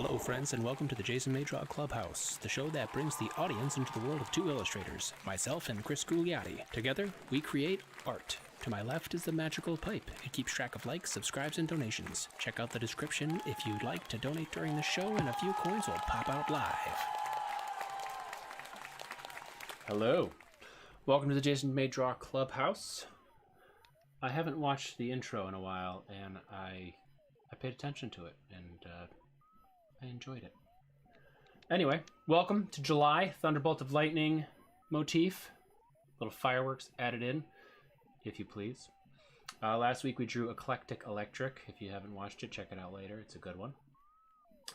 Hello, friends, and welcome to the Jason May Draw Clubhouse, the show that brings the audience into the world of two illustrators, myself and Chris Gugliotti. Together, we create art. To my left is the magical pipe. It keeps track of likes, subscribes, and donations. Check out the description if you'd like to donate during the show, and a few coins will pop out live. Hello. Welcome to the Jason May Draw Clubhouse. I haven't watched the intro in a while, and I paid attention to it, and I enjoyed it. Anyway, welcome to July, Thunderbolt of Lightning motif. Little fireworks added in, if you please. Last week we drew Eclectic Electric. If you haven't watched it, check it out later. It's a good one.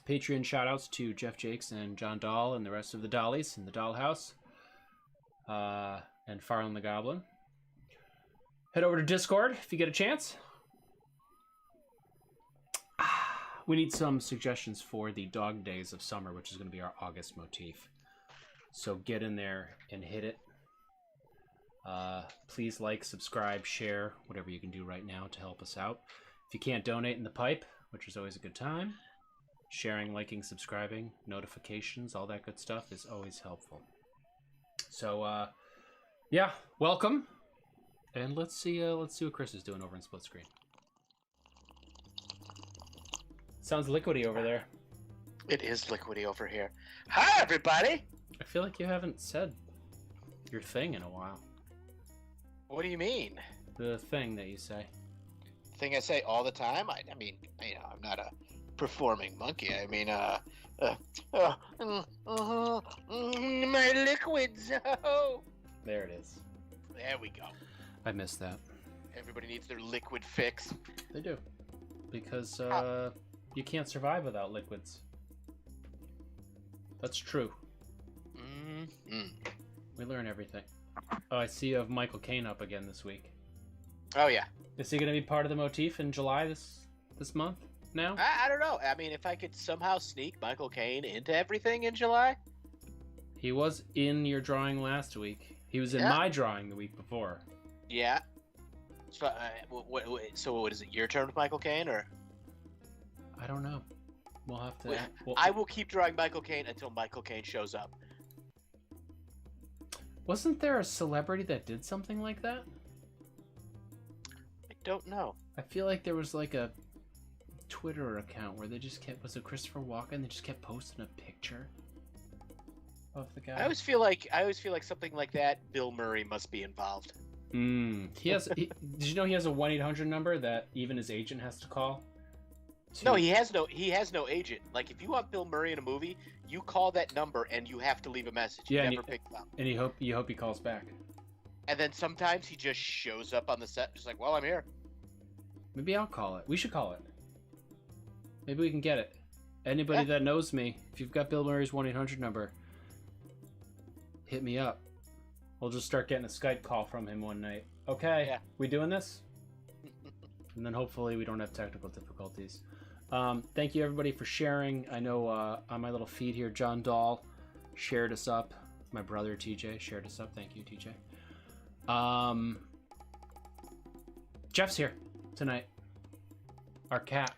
Patreon shoutouts to Jeff Jakes and John Dahl and the rest of the Dollies in the Dollhouse. And Farland the Goblin. Head over to Discord if you get a chance. We need some suggestions for the Dog Days of Summer, which is going to be our August motif. So get in there and hit it. Please like, subscribe, share, whatever you can do right now to help us out. If you can't donate in the pipe, which is always a good time, sharing, liking, subscribing, notifications, all that good stuff is always helpful. So, yeah, welcome. And let's see what Chris is doing over in split screen. Sounds liquidy over there. It is liquidy over here. Hi, everybody! I feel like you haven't said your thing in a while. What do you mean? The thing that you say. Thing I say all the time? I mean, you know, I'm not a performing monkey. I mean, my liquids. Oh. There it is. There we go. I missed that. Everybody needs their liquid fix. They do. Because, you can't survive without liquids. That's true. Mm-hmm. We learn everything. Oh, I see you have Michael Caine up again this week. Oh, yeah. Is he going to be part of the motif in July this month now? I don't know. I mean, if I could somehow sneak Michael Caine into everything in July. He was in your drawing last week. He was in my drawing the week before. Yeah. So, what is it? Your turn with Michael Caine, or? I don't know. We'll have to. I will keep drawing Michael Caine until Michael Caine shows up. Wasn't there a celebrity that did something like that? I don't know. I feel like there was like a Twitter account where they just kept, was it Christopher Walken? They just kept posting a picture of the guy. I always feel like something like that. Bill Murray must be involved. He has. Did you know he has a 1-800 number that even his agent has to call? No, he has no agent. Like, if you want Bill Murray in a movie, you call that number and you have to leave a message. Yeah, never pick it up. And you hope he calls back. And then sometimes he just shows up on the set, just like, well, I'm here. Maybe I'll call it. We should call it. Maybe we can get it. Anybody that knows me, if you've got Bill Murray's 1-800 number, hit me up. We'll just start getting a Skype call from him one night. Okay, we doing this? And then hopefully we don't have technical difficulties. Thank you everybody for sharing. I know on my little feed here, John Dahl shared us up. My brother TJ shared us up. Thank you, TJ. Jeff's here tonight. Our cat.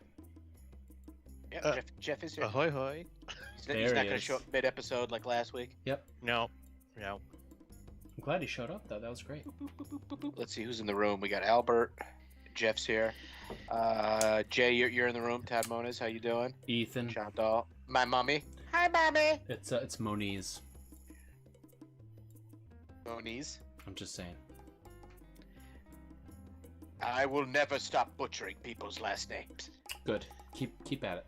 Yeah, Jeff is here. Ahoy, hoy. He's not going to show up mid-episode like last week. Yep. No. I'm glad he showed up, though. That was great. Let's see who's in the room. We got Albert. Jeff's here. Jay, you're in the room. Todd Moniz, how you doing? Ethan. John Dahl. My mommy. Hi, mommy. It's Moniz. Moniz. I'm just saying. I will never stop butchering people's last names. Good. Keep at it.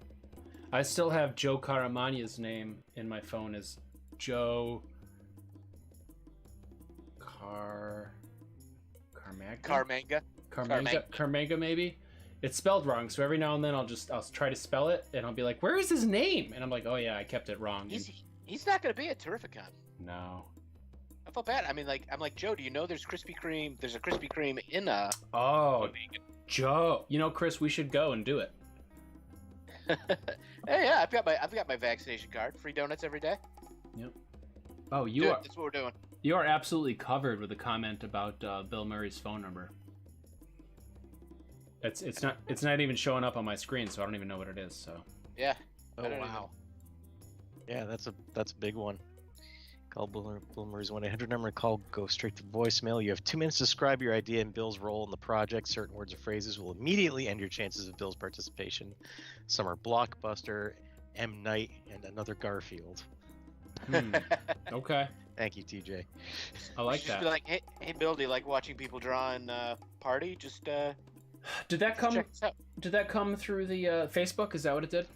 I still have Joe Caramagna's name in my phone as Joe Carmanga, maybe. It's spelled wrong, so every now and then I'll try to spell it, and I'll be like, "Where is his name?" And I'm like, "Oh yeah, I kept it wrong." He's not going to be at Terrificon. No. I felt bad. I mean, I'm like, Joe, do you know there's Krispy Kreme? There's a Krispy Kreme in Oh, Joe. You know, Chris, we should go and do it. Hey, yeah, I've got my vaccination card. Free donuts every day. Yep. Oh, That's what we're doing. You are absolutely covered with a comment about Bill Murray's phone number. It's not even showing up on my screen, so I don't even know what it is. So yeah, I Oh don't wow. Yeah, that's a big one. Call Bloomer's 1-800 number. Call, go straight to voicemail. You have 2 minutes to describe your idea and Bill's role in the project. Certain words or phrases will immediately end your chances of Bill's participation. Some are Blockbuster, M. Night, and Another Garfield. Okay. Thank you, TJ. I like Just be that. like, hey, Bill, do you like watching people draw in Party? Just Did that come? check this out. Did that come through the Facebook? Is that what it did?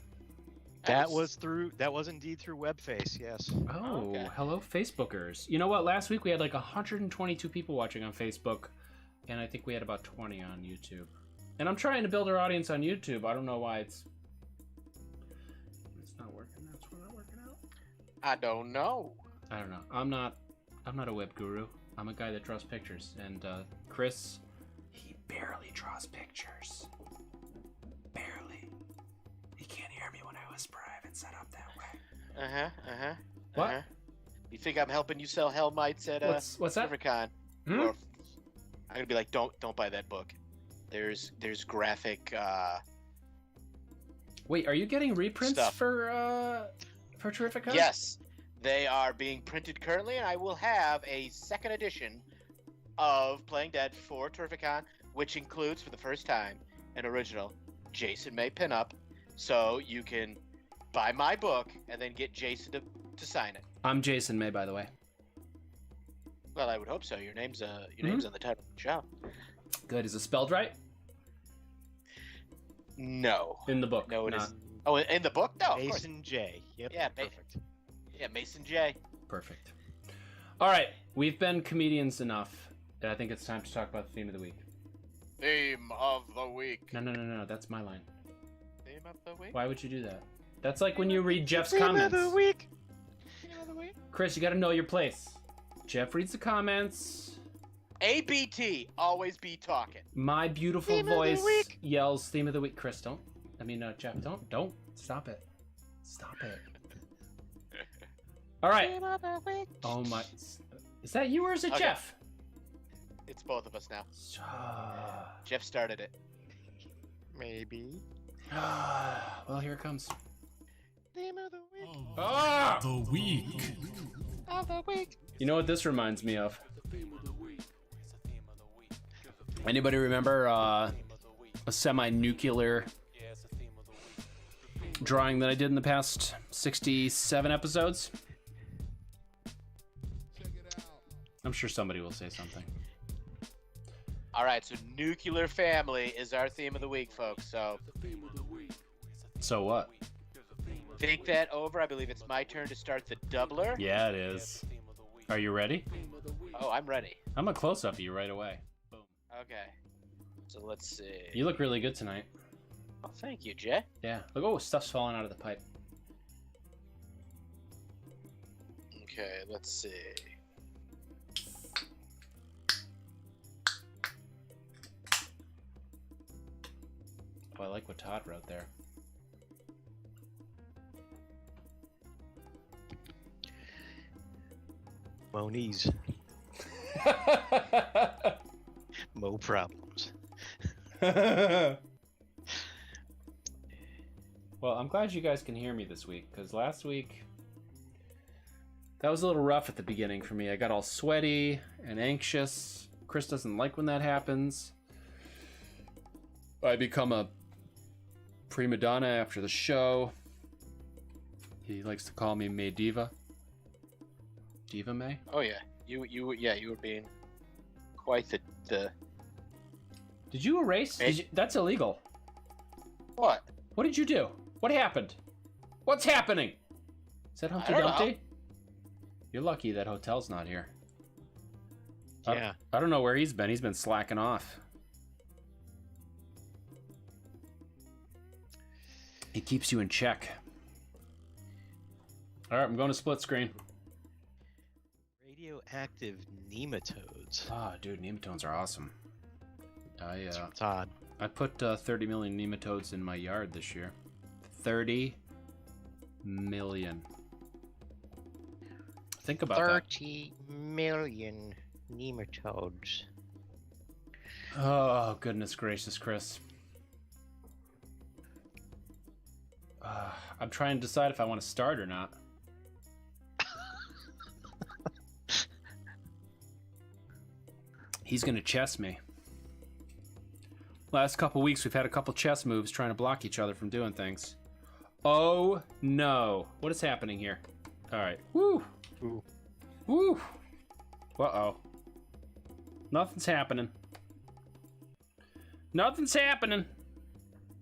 That was indeed through Webface, yes. Oh, okay. hello, Facebookers. You know what? Last week we had like 122 people watching on Facebook, and I think we had about 20 on YouTube. And I'm trying to build our audience on YouTube. I don't know why it's not working. That's not working out. I don't know. I don't know. I'm not a web guru. I'm a guy that draws pictures, and Chris, he barely draws pictures. Barely. He can't hear me when I whisper. I have it set up that way. What? You think I'm helping you sell Hell Mites at What's that? Servercon? Hmm? Or I'm gonna be like, don't buy that book. There's graphic. Wait, are you getting reprints Stuff. for Terrificon? Yes, they are being printed currently, and I will have a second edition of Playing Dead for Terrificon, which includes for the first time an original Jason May pinup. So you can buy my book and then get Jason to sign it. I'm Jason May, by the way. Well, I would hope so. Your name's on the title of the show. Good. Is it spelled right? No. In the book. No, it not. isn't. Oh, in the book? No, of course. Mason J. Yep. Yeah, perfect. Yeah, Mason J. Perfect. All right. We've been comedians enough. I think it's time to talk about the theme of the week. Theme of the week. No. That's my line. Theme of the week. Why would you do that? That's like when you read Jeff's Theme comments. of the week. Theme of the week. Chris, you got to know your place. Jeff reads the comments. ABT, always be talking. My beautiful Theme of the voice week. yells theme of the week. Chris, don't. Jeff, don't. Stop it. Stop it. All right. Theme of the week. Oh my. Is that you or is it Okay. Jeff? It's both of us now. Ah. Jeff started it. Maybe. Well, here it comes. Theme of the week. Ah! The week. Of the week. You know what this reminds me of? Anybody remember a semi-nuclear drawing that I did in the past 67 episodes? I'm sure somebody will say something. All right, so nuclear family is our theme of the week, folks. So So what? think that over. I believe it's my turn to start the doubler. Yeah, it is. Are you ready? Oh, I'm ready. I'm a close-up of you right away. Boom. Okay. So let's see. You look really good tonight. Oh, thank you, Jay. Yeah. Look, oh, stuff's falling out of the pipe. Okay, let's see. Oh, I like what Todd wrote there. Moniz. Mo problems. Well, I'm glad you guys can hear me this week, because last week that was a little rough at the beginning for me. I got all sweaty and anxious. Chris doesn't like when that happens. I become a prima donna after the show. He likes to call me May Diva. Diva May? Oh yeah, you were being quite the. Did you erase? Hey. That's illegal. What? What did you do? What happened? What's happening? Is that Humpty I don't Dumpty? know. You're lucky that hotel's not here. Yeah. I don't know where he's been. He's been slacking off. He keeps you in check. All right, I'm going to split screen. Radioactive nematodes. Ah, dude, nematodes are awesome. It's from Todd. I put 30 million nematodes in my yard this year. 30 million. Think about 30 million nematodes. that. Oh, goodness gracious, Chris. I'm trying to decide if I want to start or not. He's going to chess me. Last couple weeks, we've had a couple chess moves trying to block each other from doing things. Oh, no. What is happening here? All right. Woo. Ooh. Woo. Uh-oh. Nothing's happening. Nothing's happening.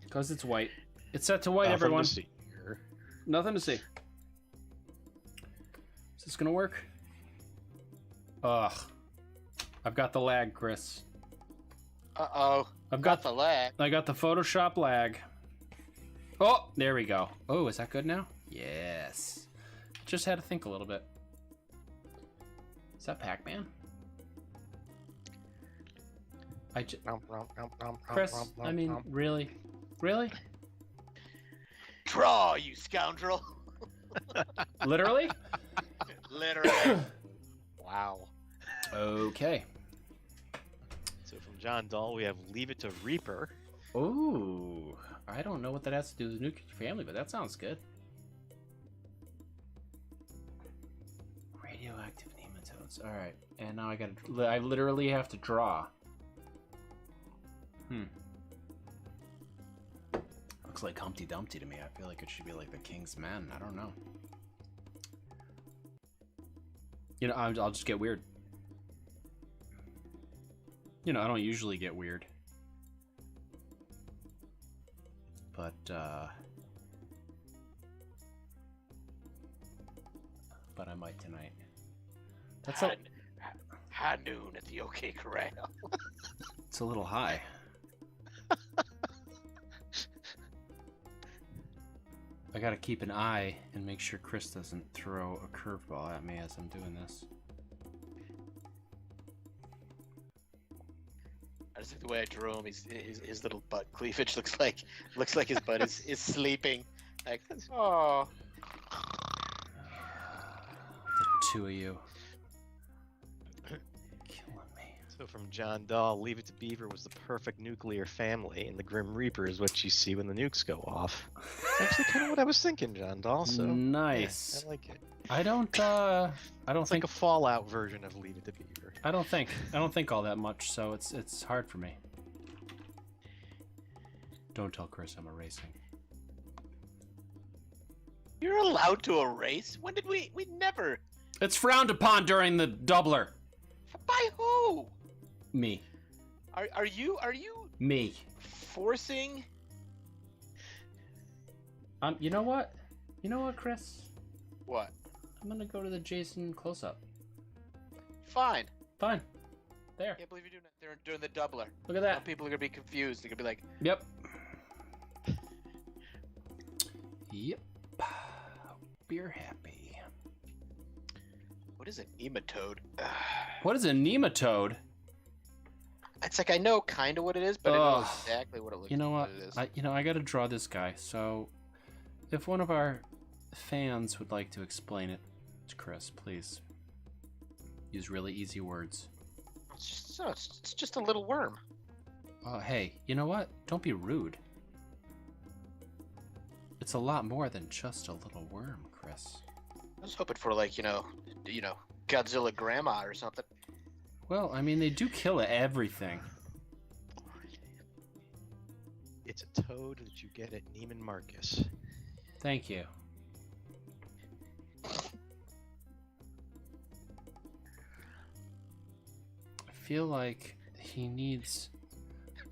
Because it's white. It's set to white, Nothing everyone. to see here. Nothing to see. Is this gonna work? Ugh. I've got the lag, Chris. Uh-oh. I've got the lag. I got the Photoshop lag. Oh, there we go. Oh, is that good now? Yes. Just had to think a little bit. Is that Pac-Man? Chris, I mean, really? Really? Draw, you scoundrel. Literally? Literally. Wow. Okay. So from John Dahl, we have Leave It to Reaper. Ooh, I don't know what that has to do with the nuclear family, but that sounds good. Radioactive nematodes. All right, and now I literally have to draw. Looks like Humpty Dumpty to me. I feel like it should be like the King's Men. I don't know. You know, I'll just get weird. You know, I don't usually get weird. But I might tonight. That's high noon at the OK Corral. It's a little high. I gotta keep an eye and make sure Chris doesn't throw a curveball at me as I'm doing this. I just like the way I drew him. His little butt cleavage looks like his butt is sleeping. Like, oh. The two of you. Killing me. So from John Dahl, Leave It to Beaver was the perfect nuclear family, and the Grim Reaper is what you see when the nukes go off. That's actually kind of what I was thinking, John Dahl. So nice. Yeah, I like it. I don't It's like a Fallout version of Leave It to Beaver. I don't think all that much, so it's hard for me. Don't tell Chris I'm erasing. You're allowed to erase? When did we never? It's frowned upon during the doubler. By who? Me. Are you Me. forcing? You know what? You know what, Chris? What? I'm gonna go to the Jason close-up. Fine. Fine. There. I can't believe you're doing that. They're doing the doubler. Look at Now that. people are gonna be confused. They're gonna be like, Yep. Yep. Beer happy. "What is an nematode?" What is a nematode? It's like I know kind of what it is, but I know exactly what it looks. You know what? It is. I gotta draw this guy. So, if one of our fans would like to explain it to Chris, please use really easy words. It's just a little worm. Hey, you know what? Don't be rude. It's a lot more than just a little worm, Chris. I was hoping for like Godzilla Grandma or something. Well, I mean, they do kill everything. It's a toad that you get at Neiman Marcus. Thank you. I feel like he needs...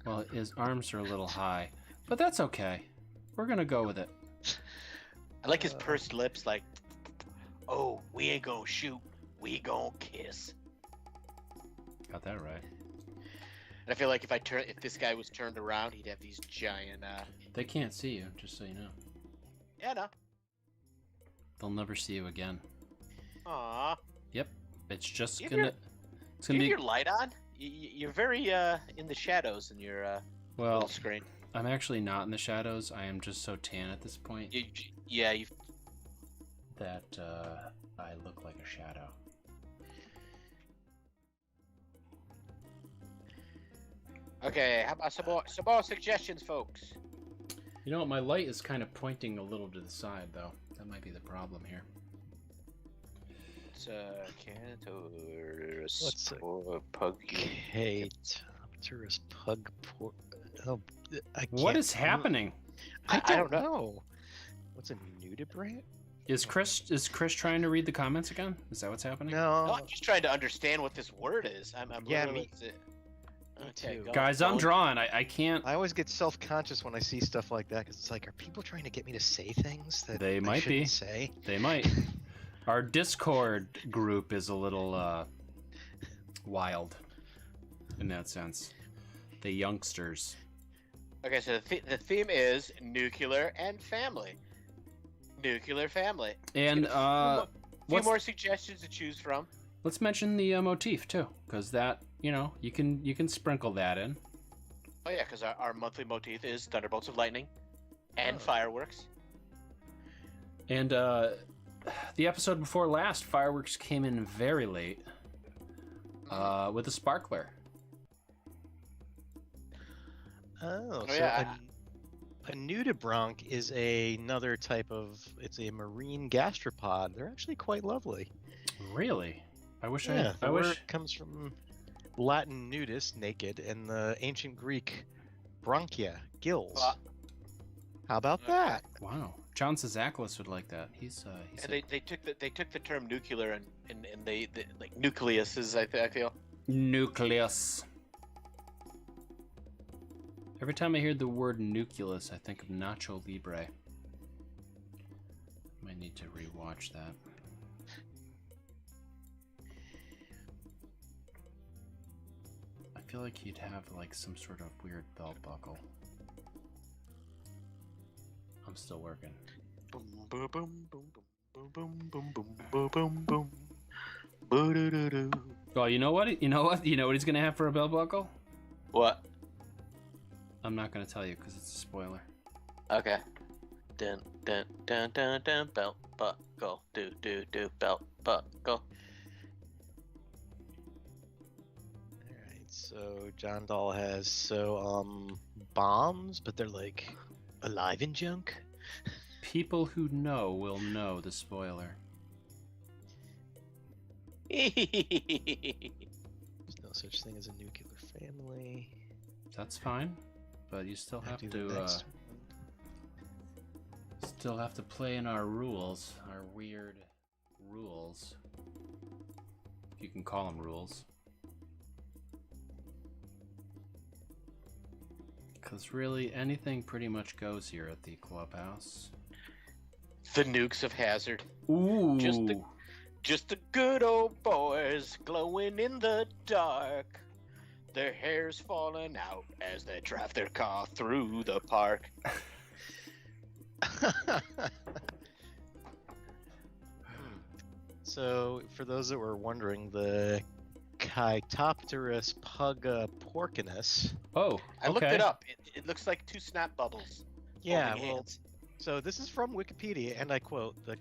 Well, his arms are a little high. But that's okay. We're gonna go with it. I like his pursed lips, like, "Oh, we ain't gonna shoot, we gonna kiss." Got that right. And I feel like if this guy was turned around, he'd have these giant. They can't see you, just so you know. Yeah, no. They'll never see you again. Aw. Yep. It's just You have gonna... It's Do gonna you be... have your light on? You're very in the shadows in your Well, little screen. I'm actually not in the shadows. I am just so tan at this point You that I look like a shadow. Okay, how about some more suggestions, folks? You know what? My light is kind of pointing a little to the side, though. That might be the problem here. It's a Cantorus What's a pug. Cantorus pug. Oh, What is happening? I I don't don't know. What's a nudibranch? Is Chris trying to read the comments again? Is that what's happening? No, No. I'm just trying to understand what this word is. I'm Yeah, literally. Okay, too. go. Guys, I'm drawing. I can't. I always get self-conscious when I see stuff like that because it's like, are people trying to get me to say things that They I might shouldn't be. say? They might. Our Discord group is a little wild in that sense. The youngsters. Okay, so the theme is nuclear and family. Nuclear family. And A few what's- more suggestions to choose from. let's mention the motif too, because that you can sprinkle that in. Oh yeah, because our monthly motif is thunderbolts of lightning and fireworks. And the episode before last, fireworks came in very late with a sparkler. Oh, Oh, so yeah. a nudibranch is another type of. It's a marine gastropod. They're actually quite lovely. Really? I wish Yeah, I the wish. word comes from Latin nudus, naked, and the ancient Greek bronchia, gills. Well, How about that? Wow, John Cizaklis would like that. He's and they took the term nuclear and they like nucleus is I feel. nucleus. Every time I hear the word nucleus, I think of Nacho Libre. Might need to rewatch that. I feel like you'd have like some sort of weird belt buckle. I'm still working. Boom boom boom boom boom boom boom boom boom boom boom. Boo-doo-doo-doo. Oh, you know what? You know what he's gonna have for a belt buckle? What? I'm not gonna tell you because it's a spoiler. Okay. Dun dun dun dun dun belt buckle do do do belt buckle. Alright, so John Dahl has bombs, but they're like alive in junk. People who know will know the spoiler. There's no such thing as a nuclear family. That's fine, but you still have Do the to next play in our rules, our weird rules. If you can call them rules. Because really, anything pretty much goes here at the clubhouse. The nukes of hazard. Ooh. Just the good old boys glowing in the dark. Their hair's falling out as they drive their car through the park. So, for those that were wondering, the Chytopterus porcinus. Oh, I looked okay. it up. It looks like two snap bubbles. Yeah, holding well, hands. so this is from Wikipedia, and I quote, the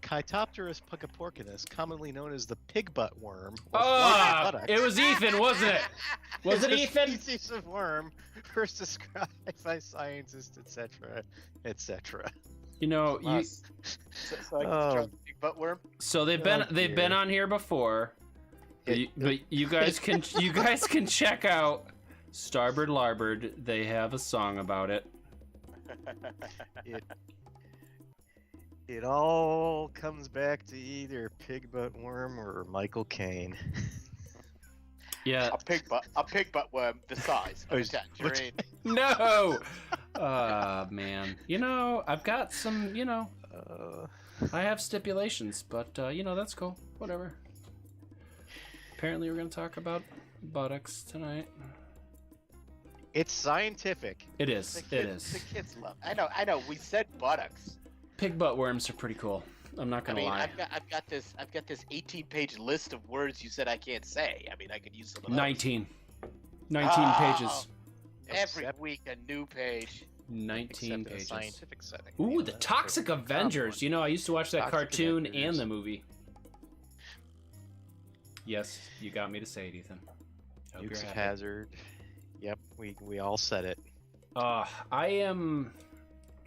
Chytopterus porcinus, commonly known as the pig butt worm. or Ah, floppy buttocks, it was Ethan, wasn't it? Was is it a Ethan? species of worm first described by scientists, etc., etc. You know, So I can Oh. draw the big butt worm. so they've Oh, been dear. on here before. But It- you guys can check out Starboard Larboard. They have a song about it. It all comes back to either pig butt worm or Michael Caine. Yeah. A pig butt worm the size Oh, of a tangerine. No. Man. You know, I've got some. You know, I have stipulations, but that's cool. Whatever. Apparently, we're gonna talk about buttocks tonight. It's scientific. It is. The kids love. I know. We said buttocks. Pig butt worms are pretty cool. I'm not I gonna mean, lie. I've got this 18-page list of words you said I can't say. I mean, I could use some of those. 19 Oh. pages. Every Except- week a new page. 19 Except in a pages. scientific setting. Ooh, You know, the that's Toxic a common Avengers. one. You know, I used to watch that Toxic cartoon Avengers. and the movie. Yes, you got me to say it, Ethan. Hope Dukes you're of happy. Hazard. Yep, we all said it. I am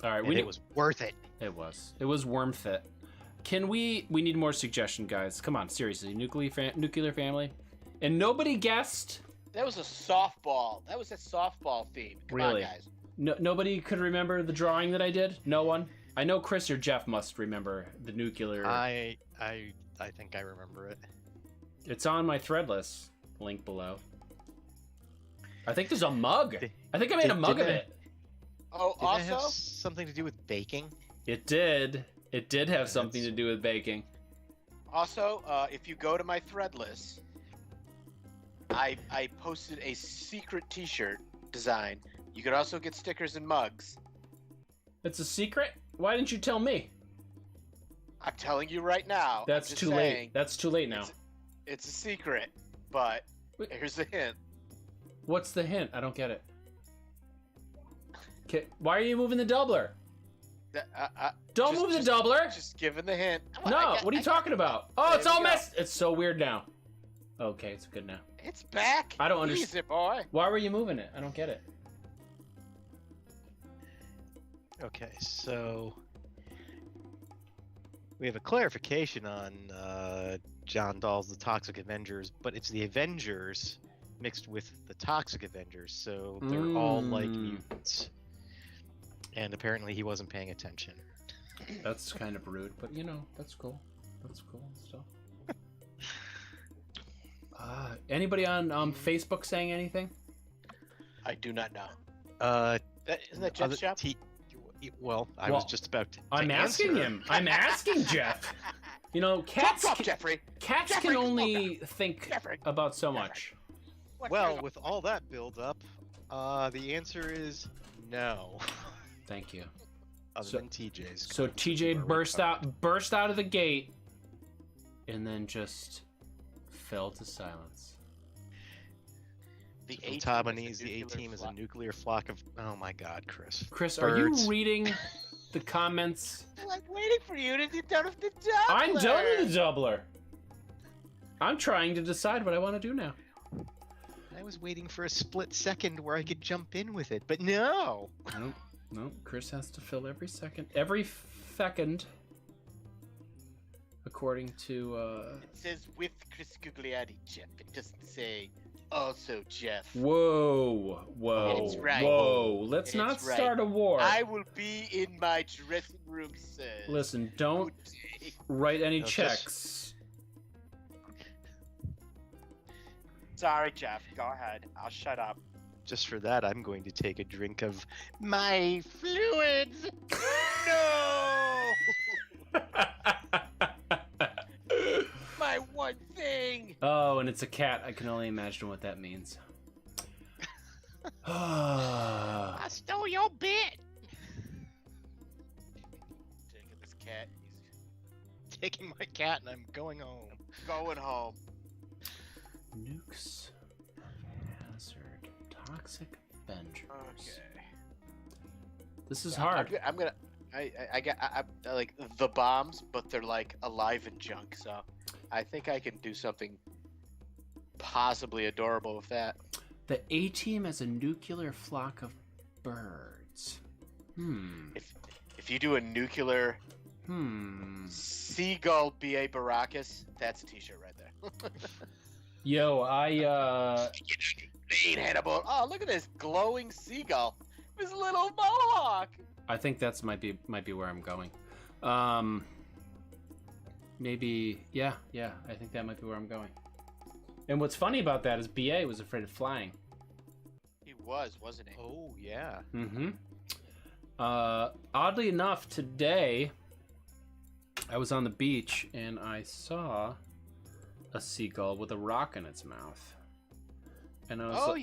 All right, And it was worth it. It was worm fit. Can we need more suggestion, guys? Come on, seriously. Nuclear family. And nobody guessed. That was a softball. That was a softball theme. Come Really? on, guys. Nobody could remember the drawing that I did? No one? I know Chris or Jeff must remember the nuclear. I think I remember it. It's on my Threadless link below. I think there's a mug. I think I made a mug of it. Oh, Did that have also, something to do with baking? It did. It did have something to do with baking. if you go to my Threadless, I posted a secret T-shirt design. You could also get stickers and mugs. It's a secret? Why didn't you tell me? I'm telling you right now. That's I'm just too saying, late. That's too late now. It's a secret, but Wait. here's the hint. What's the hint? I don't get it. Why are you moving the doubler? Don't move the doubler! Just giving the hint. No, what are you talking about? Oh, it's all messed. It's so weird now. Okay, it's good now. It's back. I don't understand. Easy, boy. Why were you moving it? I don't get it. Okay, so we have a clarification on John Dahl's The Toxic Avengers, but it's the Avengers mixed with the Toxic Avengers, so they're all like mutants. And apparently he wasn't paying attention. That's kind of rude, but you know, that's cool. That's cool still. Anybody on Facebook saying anything? I do not know. Isn't that Jeff's job? I was just about to I'm asking answer. him. I'm asking Jeff. You know, cats. Talk, Jeffrey. Cats Jeffrey, can only think Jeffrey. about so much. Well, with all that build up, the answer is no. Thank you. Other than TJ's. So TJ burst out of the gate, and then just fell to silence. The From Taiwanese, the A-team is a nuclear flock of. Oh my God, Chris. Chris, Birds. are you reading the comments? I'm like waiting for you to get done with the doubler. I'm done with the doubler. I'm trying to decide what I want to do now. I was waiting for a split second where I could jump in with it, but no. Nope. Chris has to fill every second. Every second. According to, It says with Chris Gugliotti, Jeff. It doesn't say also Jeff. Whoa. It's right. Whoa. Let's It's not right. start a war. I will be in my dressing room, sir. Listen, don't Good day. write any No, checks. Sorry, Jeff. Go ahead. I'll shut up. Just for that, I'm going to take a drink of my fluids. No. My one thing. Oh, and it's a cat. I can only imagine what that means. I stole your bit. Taking this cat. He's Taking my cat and I'm going home. going home. Nukes of Hazard. Toxic Avengers. Okay. This is hard. I'm gonna. I like the bombs, but they're like alive and junk. So I think I can do something possibly adorable with that. The A-team has a nuclear flock of birds. If you do a nuclear seagull B.A. Baracus, that's a T-shirt right there. Yo, Ain't Hannibal. Oh, look at this glowing seagull. His little mohawk. I think that's might be where I'm going. Maybe yeah. I think that might be where I'm going. And what's funny about that is BA was afraid of flying. He was, wasn't he? Oh yeah. Mm-hmm. Oddly enough, today I was on the beach and I saw a seagull with a rock in its mouth. And I was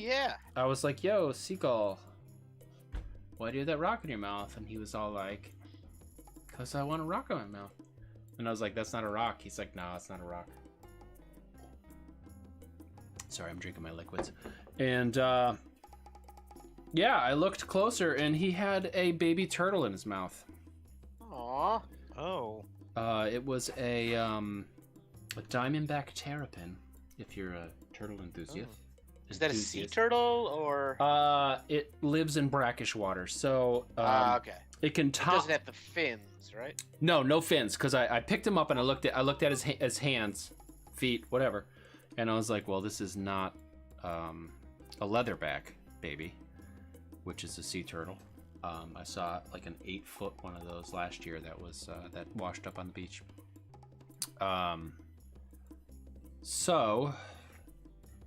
I was like, yo, seagull, why do you have that rock in your mouth? And he was all like, because I want a rock in my mouth. And I was like, that's not a rock. He's like, no, it's not a rock. Sorry, I'm drinking my liquids. And yeah, I looked closer and he had a baby turtle in his mouth. Aww. Oh. It was a diamondback terrapin, if you're a turtle enthusiast. Is that a sea enthusiast. turtle or? It lives in brackish water, so Okay. it can It top. doesn't have the fins, right? No fins, because I picked him up and I looked at his hands, feet, whatever, and I was like, well, this is not a leatherback baby, which is a sea turtle. I saw like an 8-foot one of those last year that was that washed up on the beach. So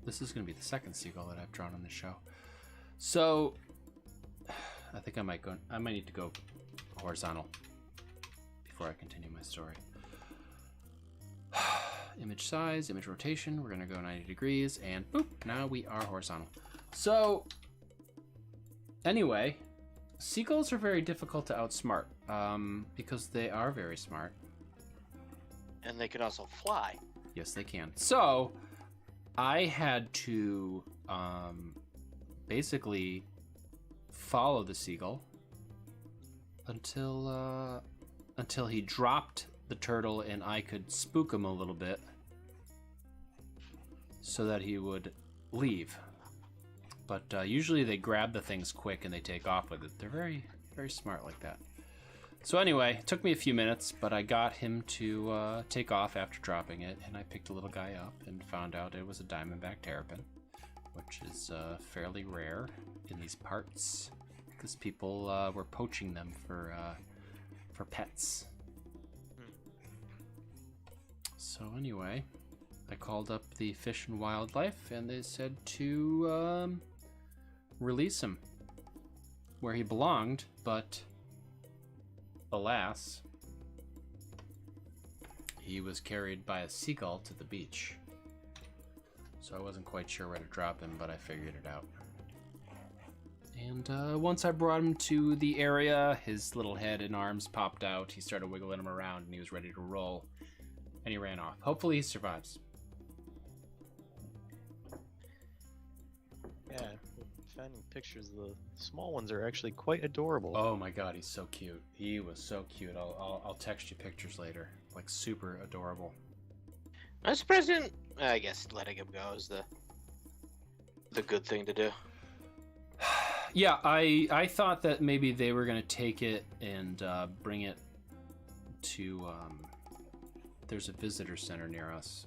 this is going to be the second seagull that I've drawn on the show. So I think I might need to go horizontal before I continue my story. Image size, image rotation, we're gonna go 90 degrees, and boop, now we are horizontal. So anyway, seagulls are very difficult to outsmart, because they are very smart. And they can also fly. Yes, they can. So I had to basically follow the seagull until he dropped the turtle and I could spook him a little bit so that he would leave. But usually they grab the things quick and they take off with it. They're very, very smart like that. So anyway, it took me a few minutes, but I got him to take off after dropping it, and I picked a little guy up and found out it was a diamondback terrapin, which is fairly rare in these parts because people were poaching them for pets. So anyway, I called up the Fish and Wildlife, and they said to release him where he belonged, but alas, he was carried by a seagull to the beach. So I wasn't quite sure where to drop him, but I figured it out. And once I brought him to the area, his little head and arms popped out. He started wiggling him around, and he was ready to roll. And he ran off. Hopefully he survives. Yeah, finding pictures, the small ones are actually quite adorable. Oh my god, he's so cute. He was so cute. I'll text you pictures later. Like, super adorable. I'm surprised didn't. I guess letting him go is the good thing to do. Yeah, I thought that maybe they were going to take it and bring it to... there's a visitor center near us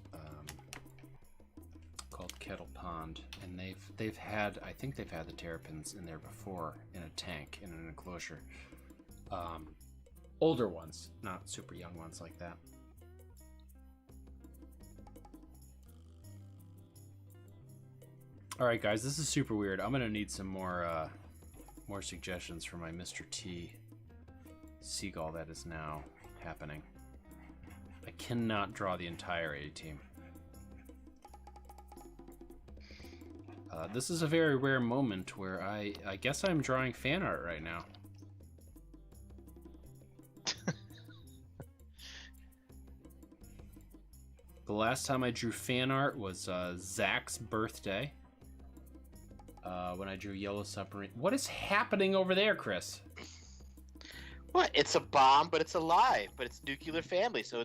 called Kettle Pond, and they've had, I think they've had the terrapins in there before in a tank in an enclosure. Older ones, not super young ones like that. All right, guys, this is super weird. I'm gonna need some more suggestions for my Mr. T seagull that is now happening. I cannot draw the entire A team. This is a very rare moment where I guess I'm drawing fan art right now. The last time I drew fan art was Zach's birthday. When I drew Yellow Submarine. What is happening over there, Chris? What? It's a bomb, but it's alive. But it's nuclear family, so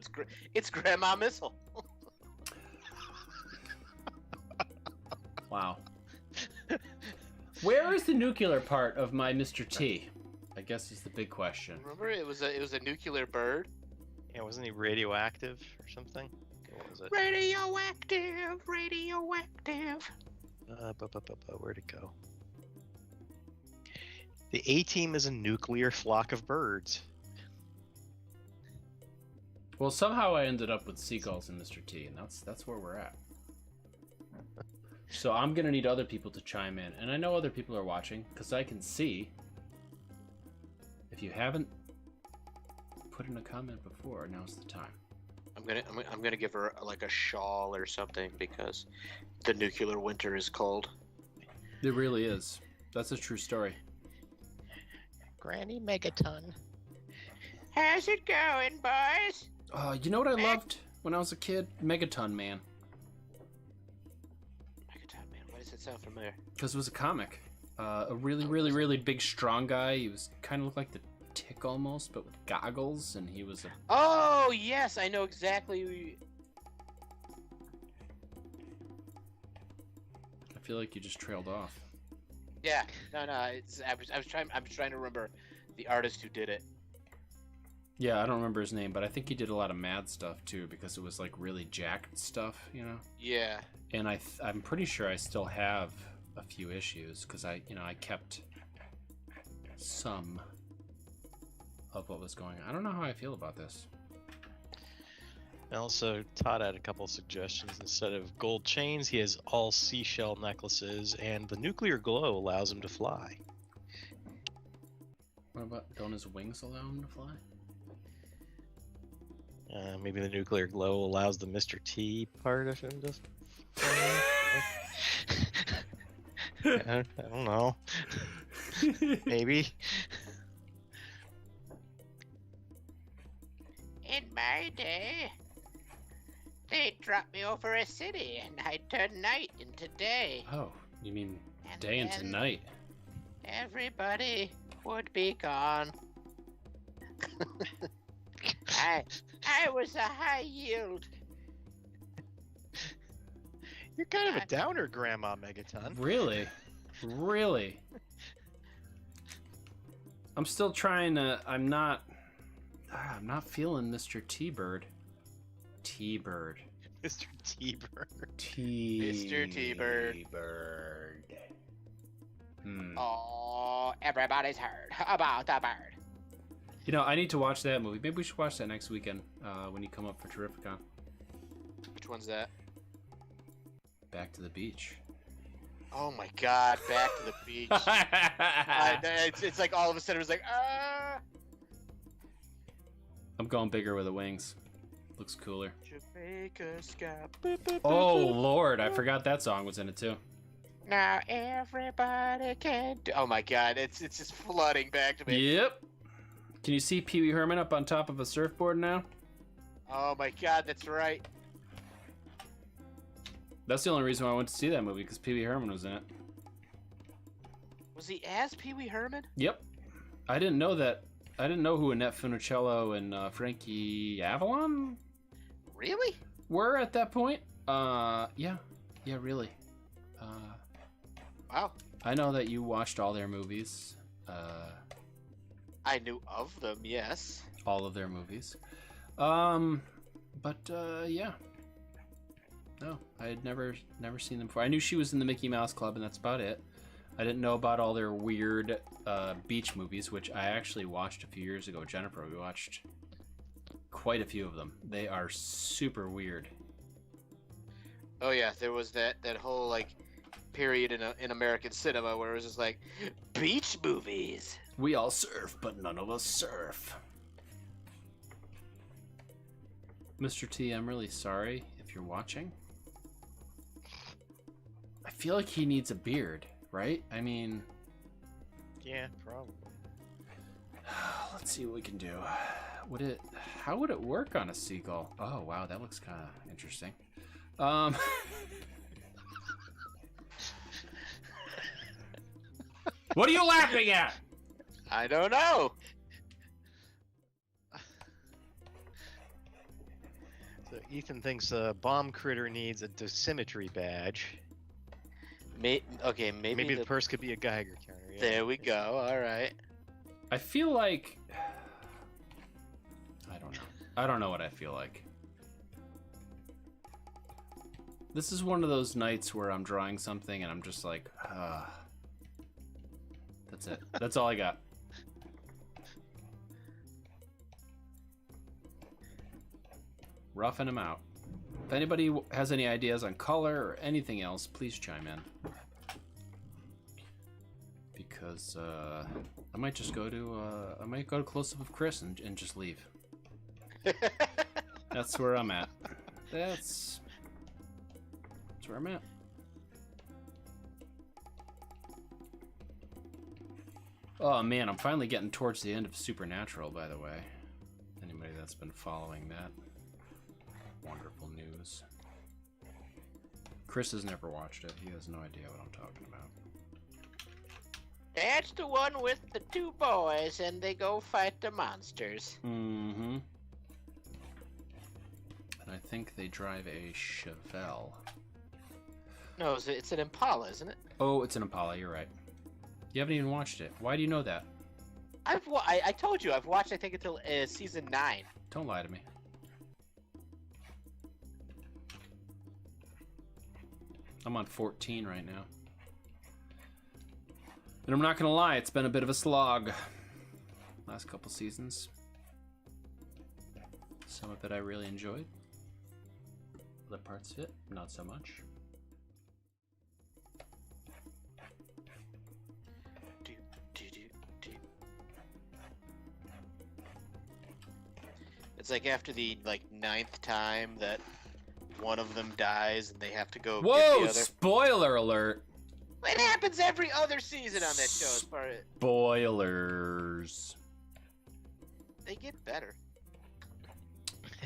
it's Grandma Missile. Wow. Where is the nuclear part of my Mr. T? I guess is the big question. Remember, it was a nuclear bird. Yeah, wasn't he radioactive or something? What was it? Radioactive. Where'd it go? The A team is a nuclear flock of birds. Well, somehow I ended up with seagulls and Mr. T, and that's where we're at. So I'm gonna need other people to chime in, and I know other people are watching because I can see. If you haven't put in a comment before, now's the time. I'm gonna give her like a shawl or something because the nuclear winter is cold. It really is. That's a true story. Granny Megaton. How's it going, boys? You know what I loved when I was a kid? Megaton Man. Megaton Man. Why does it sound familiar? Because it was a comic. A really big, strong guy. He was kind of looked like the Tick almost, but with goggles, and he was a... Oh yes, I know exactly. I feel like you just trailed off. Yeah, no. I was trying to remember the artist who did it. Yeah, I don't remember his name, but I think he did a lot of Mad stuff too, because it was like really jacked stuff, you know. Yeah. And I'm pretty sure I still have a few issues because I kept some of what was going on. I don't know how I feel about this. Also, Todd had a couple suggestions. Instead of gold chains, he has all seashell necklaces, and the nuclear glow allows him to fly. What about, don't his wings allow him to fly? Maybe the nuclear glow allows the Mr. T part of him to fly. I don't know. Maybe. In my day, they'd drop me over a city, and I'd turn night into day. Oh, you mean And day into then night? Everybody would be gone. I was a high yield. You're kind of a downer, Grandma Megaton. Really? Really? I'm still trying to. I'm not feeling Mr. T-Bird. T-Bird. Mr. T-Bird. Mr. T-Bird. Bird. Oh, everybody's heard about the bird. You know, I need to watch that movie. Maybe we should watch that next weekend when you come up for Terrificon. Which one's that? Back to the Beach. Oh my God, Back to the Beach. It's like all of a sudden it was like, ah. I'm going bigger with the wings. Looks cooler. Jamaica sky. Oh Lord, I forgot that song was in it too. Now everybody can do. Oh my God, it's just flooding back to me. Yep. Can you see Pee Wee Herman up on top of a surfboard now? Oh my God, that's right. That's the only reason why I went to see that movie, because Pee Wee Herman was in it. Was he as Pee Wee Herman? Yep. I didn't know that. I didn't know who Annette Funicello and Frankie Avalon Really? were at that point. Yeah, really. Wow. I know that you watched all their movies. I knew of them, yes. All of their movies. Yeah. No, I had never seen them before. I knew she was in the Mickey Mouse Club, and that's about it. I didn't know about all their weird beach movies, which I actually watched a few years ago. Jennifer, we watched quite a few of them. They are super weird. Oh yeah, there was that whole like period in American cinema where it was just like beach movies. We all surf, but none of us surf. Mr. T, I'm really sorry if you're watching. I feel like he needs a beard, right? I mean... Yeah, probably. Let's see what we can do. How would it work on a seagull? Oh, wow, that looks kind of interesting. What are you laughing at? I don't know. So Ethan thinks a bomb critter needs a dosimetry badge. Okay, maybe the purse could be a Geiger counter. Yeah. There we go. All right. I feel like... I don't know. I don't know what I feel like. This is one of those nights where I'm drawing something and I'm just like, That's it. That's all I got. Roughing him out. If anybody has any ideas on color or anything else, please chime in. Because I might just go to close-up of Chris and just leave. That's where I'm at. That's where I'm at. Oh man, I'm finally getting towards the end of Supernatural, by the way. Anybody that's been following that. Wonderful news. Chris has never watched it. He has no idea what I'm talking about. That's the one with the two boys and they go fight the monsters. Mm-hmm. And I think they drive a Chevelle. No, it's an Impala, isn't it? Oh, it's an Impala. You're right. You haven't even watched it. Why do you know that? I told you I've watched I think until season 9. Don't lie to me. I'm on 14 right now. And I'm not gonna lie, it's been a bit of a slog. Last couple seasons. Some of it I really enjoyed. Other parts of it, not so much. It's like after the 9th time that one of them dies and they have to go get Whoa! the other. Spoiler alert! It happens every other season on that show. As far as Spoilers. they get better.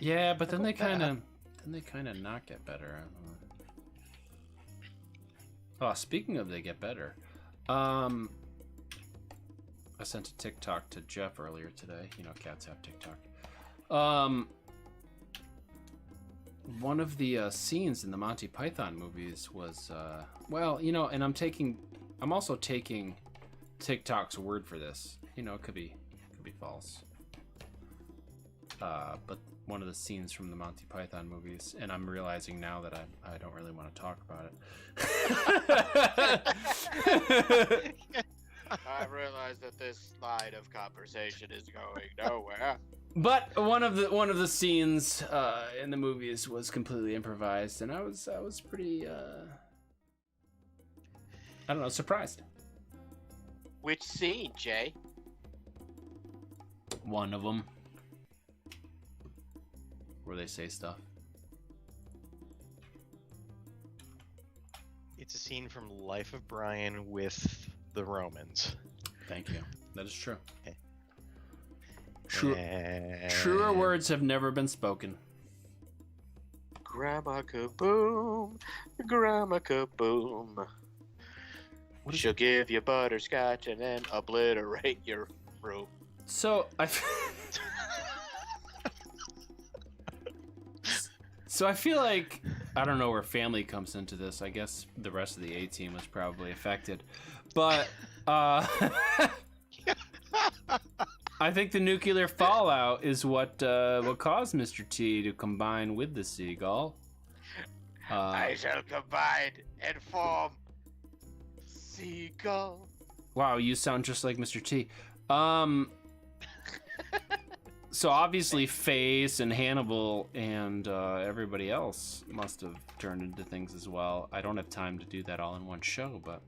Yeah, but then they kind of not get better. Oh, speaking of they get better, I sent a TikTok to Jeff earlier today. You know, cats have TikTok. One of the scenes in the Monty Python movies was, well, you know, and I'm also taking TikTok's word for this. You know, it could be false. But one of the scenes from the Monty Python movies, and I'm realizing now that I don't really want to talk about it. I realize that this line of conversation is going nowhere. But one of the scenes in the movies was completely improvised, and I was pretty I don't know, surprised. Which scene, Jay? One of them, where they say stuff. It's a scene from Life of Brian with the Romans. Thank you. That is true. Okay. Truer words have never been spoken. Grandma kaboom, grandma kaboom. She'll give you butterscotch and then obliterate your room. So I feel like I don't know where family comes into this. I guess the rest of the A-team was probably affected, but I think the nuclear fallout is what caused Mr. T to combine with the seagull. I shall combine and form seagull. Wow, you sound just like Mr. T. So obviously Face and Hannibal and everybody else must have turned into things as well. I don't have time to do that all in one show, but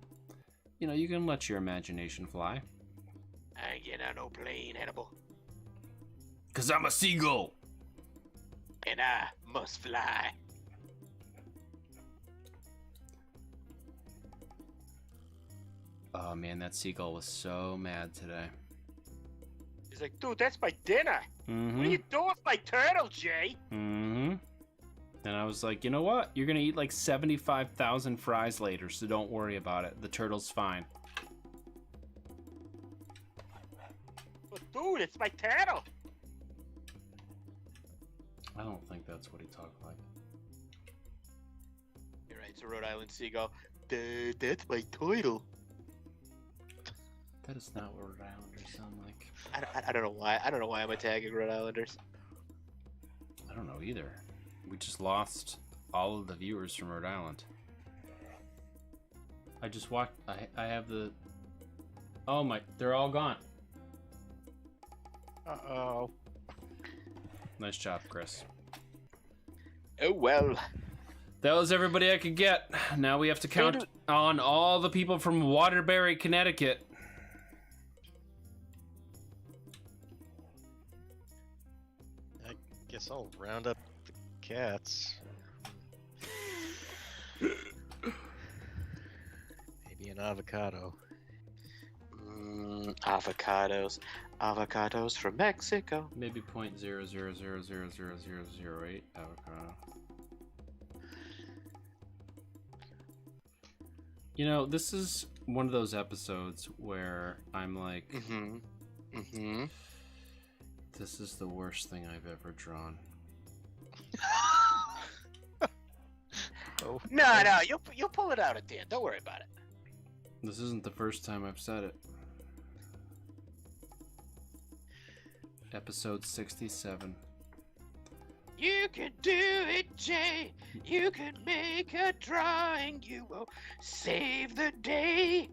you know, you can let your imagination fly. I ain't getting on no plane, Hannibal. 'Cause I'm a seagull. And I must fly. Oh man, that seagull was so mad today. He's like, dude, that's my dinner. Mm-hmm. What are you doing with my turtle, Jay? Mm-hmm. And I was like, you know what? You're gonna eat like 75,000 fries later, so don't worry about it. The turtle's fine. But dude, it's my turtle. I don't think that's what he talked like. You're right, it's a Rhode Island seagull. That's my turtle. That is not what Rhode Islanders sound like. I don't know why. I don't know why I'm attacking Rhode Islanders. I don't know either. We just lost all of the viewers from Rhode Island. I just watched. I have the. Oh my! They're all gone. Uh-oh. Nice job, Chris. Oh well. That was everybody I could get. Now we have to count on all the people from Waterbury, Connecticut. I guess I'll round up the cats. Maybe an avocado. Avocados from Mexico. Maybe 0.000000008 avocado. You know, this is one of those episodes where I'm like, this is the worst thing I've ever drawn. Oh. No, you'll pull it out at the end. Don't worry about it. This isn't the first time I've said it. Episode 67. You can do it, Jay. You can make a drawing. You will save the day.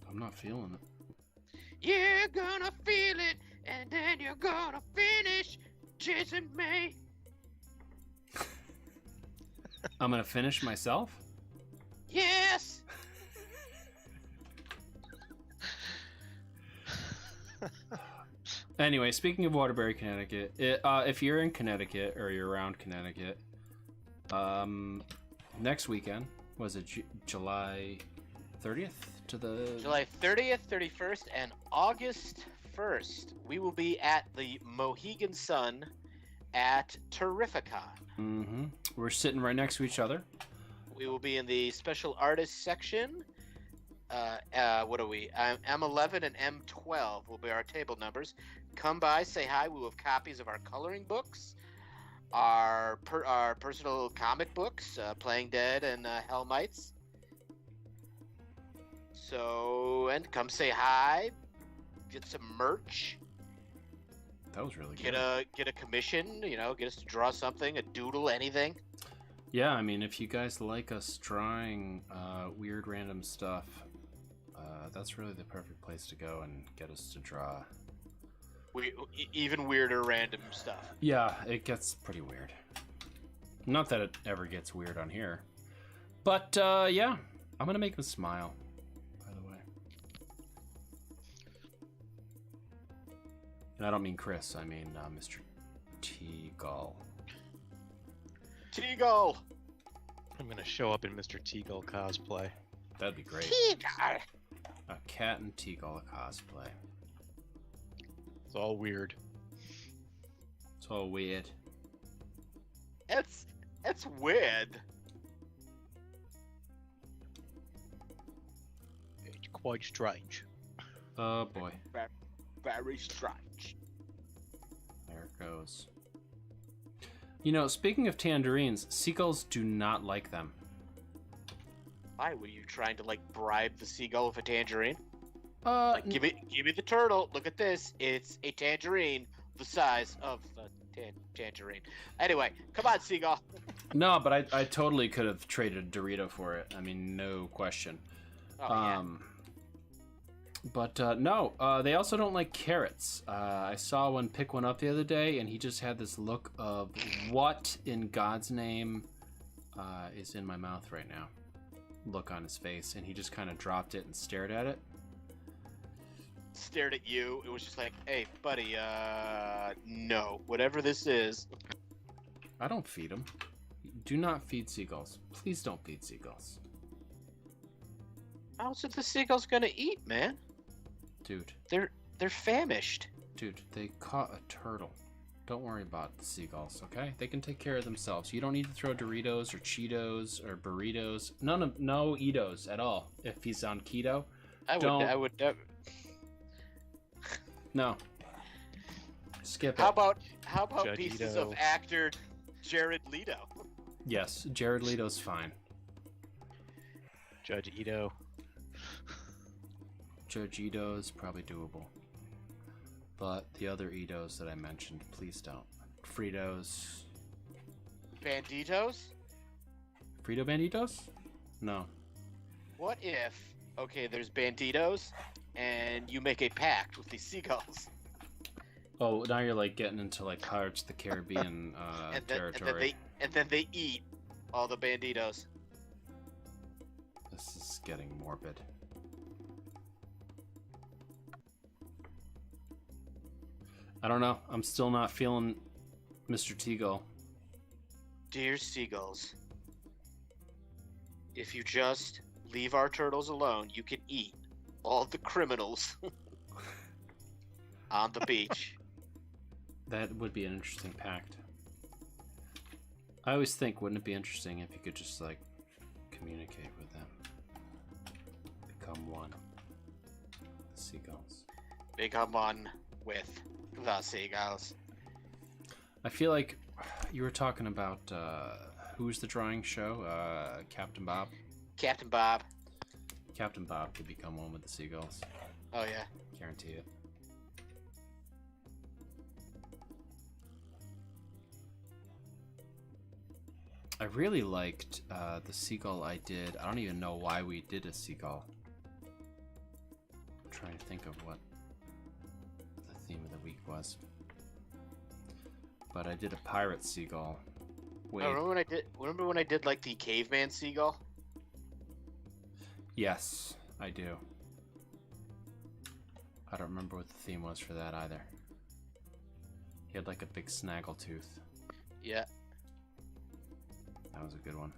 I'm not feeling it. You're gonna feel it, and then you're gonna finish. Jason May. I'm gonna finish myself? Yes. Anyway, speaking of Waterbury, Connecticut, if you're in Connecticut or you're around Connecticut, next weekend, was it July 30th to the... July 30th, 31st, and August 1st, we will be at the Mohegan Sun at Terrificon. Mm-hmm. We're sitting right next to each other. We will be in the special artist section. What are we? M11 and M12 will be our table numbers. Come by, say hi. We will have copies of our coloring books, our personal comic books, Playing Dead and Hellmites. So, and come say hi. Get some merch. That was really Get good. get a commission. You know, get us to draw something, a doodle, anything. Yeah, I mean, if you guys like us drawing weird random stuff, that's really the perfect place to go and get us to draw. Even weirder random stuff. Yeah, it gets pretty weird. Not that it ever gets weird on here. But, yeah, I'm gonna make him smile, by the way. And I don't mean Chris, I mean Mr. T-Gull. T-Gull! I'm gonna show up in Mr. T-Gull cosplay. That'd be great. T-Gull! A cat and T-Gull cosplay. It's all weird. It's all weird. It's weird. It's quite strange. Oh boy. Very strange. There it goes. You know, speaking of tangerines, seagulls do not like them. Why were you trying to bribe the seagull with a tangerine? Give Give me the turtle. Look at this. It's a tangerine the size of a tangerine. Anyway, come on, seagull. No, but I totally could have traded a Dorito for it. I mean, no question. Oh, yeah. But no, they also don't like carrots. I saw one pick one up the other day, and he just had this look of what in God's name is in my mouth right now look on his face, and he just kind of dropped it and stared at it. Stared at you. It was just like, hey, buddy, no. Whatever this is. I don't feed them. Do not feed seagulls. Please don't feed seagulls. How's it the seagull's gonna eat, man? Dude. They're famished. Dude, they caught a turtle. Don't worry about the seagulls, okay? They can take care of themselves. You don't need to throw Doritos or Cheetos or burritos. No Eatos at all. If he's on keto, I would never. no. Skip it. How about Judge pieces Ito. of actor Jared Leto? Yes, Jared Leto's fine. Judge Ito. Judge Ito is probably doable. But the other Itos that I mentioned, please don't. Fritos. Banditos? Frito Banditos? No. What if, okay, there's Banditos, and you make a pact with these seagulls, Oh, now you're getting into Pirates of the Caribbean territory. and then they eat all the Banditos. This is getting morbid. I don't know. I'm still not feeling Mr. T-Gull. Dear seagulls, if you just leave our turtles alone, you can eat all the criminals on the beach. That would be an interesting pact. I always think, wouldn't it be interesting if you could just communicate with them? Become one. The seagulls. Become one with the seagulls. I feel like you were talking about who's the drawing show? Captain Bob. Captain Bob. Captain Bob could become one with the seagulls. Oh yeah. Guarantee it. I really liked the seagull I did. I don't even know why we did a seagull. I'm trying to think of what the theme of the week was. But I did a pirate seagull. Wait. Oh, remember when I did like the caveman seagull? Yes, I do. I don't remember what the theme was for that either. He had like a big snaggletooth. Yeah. That was a good one.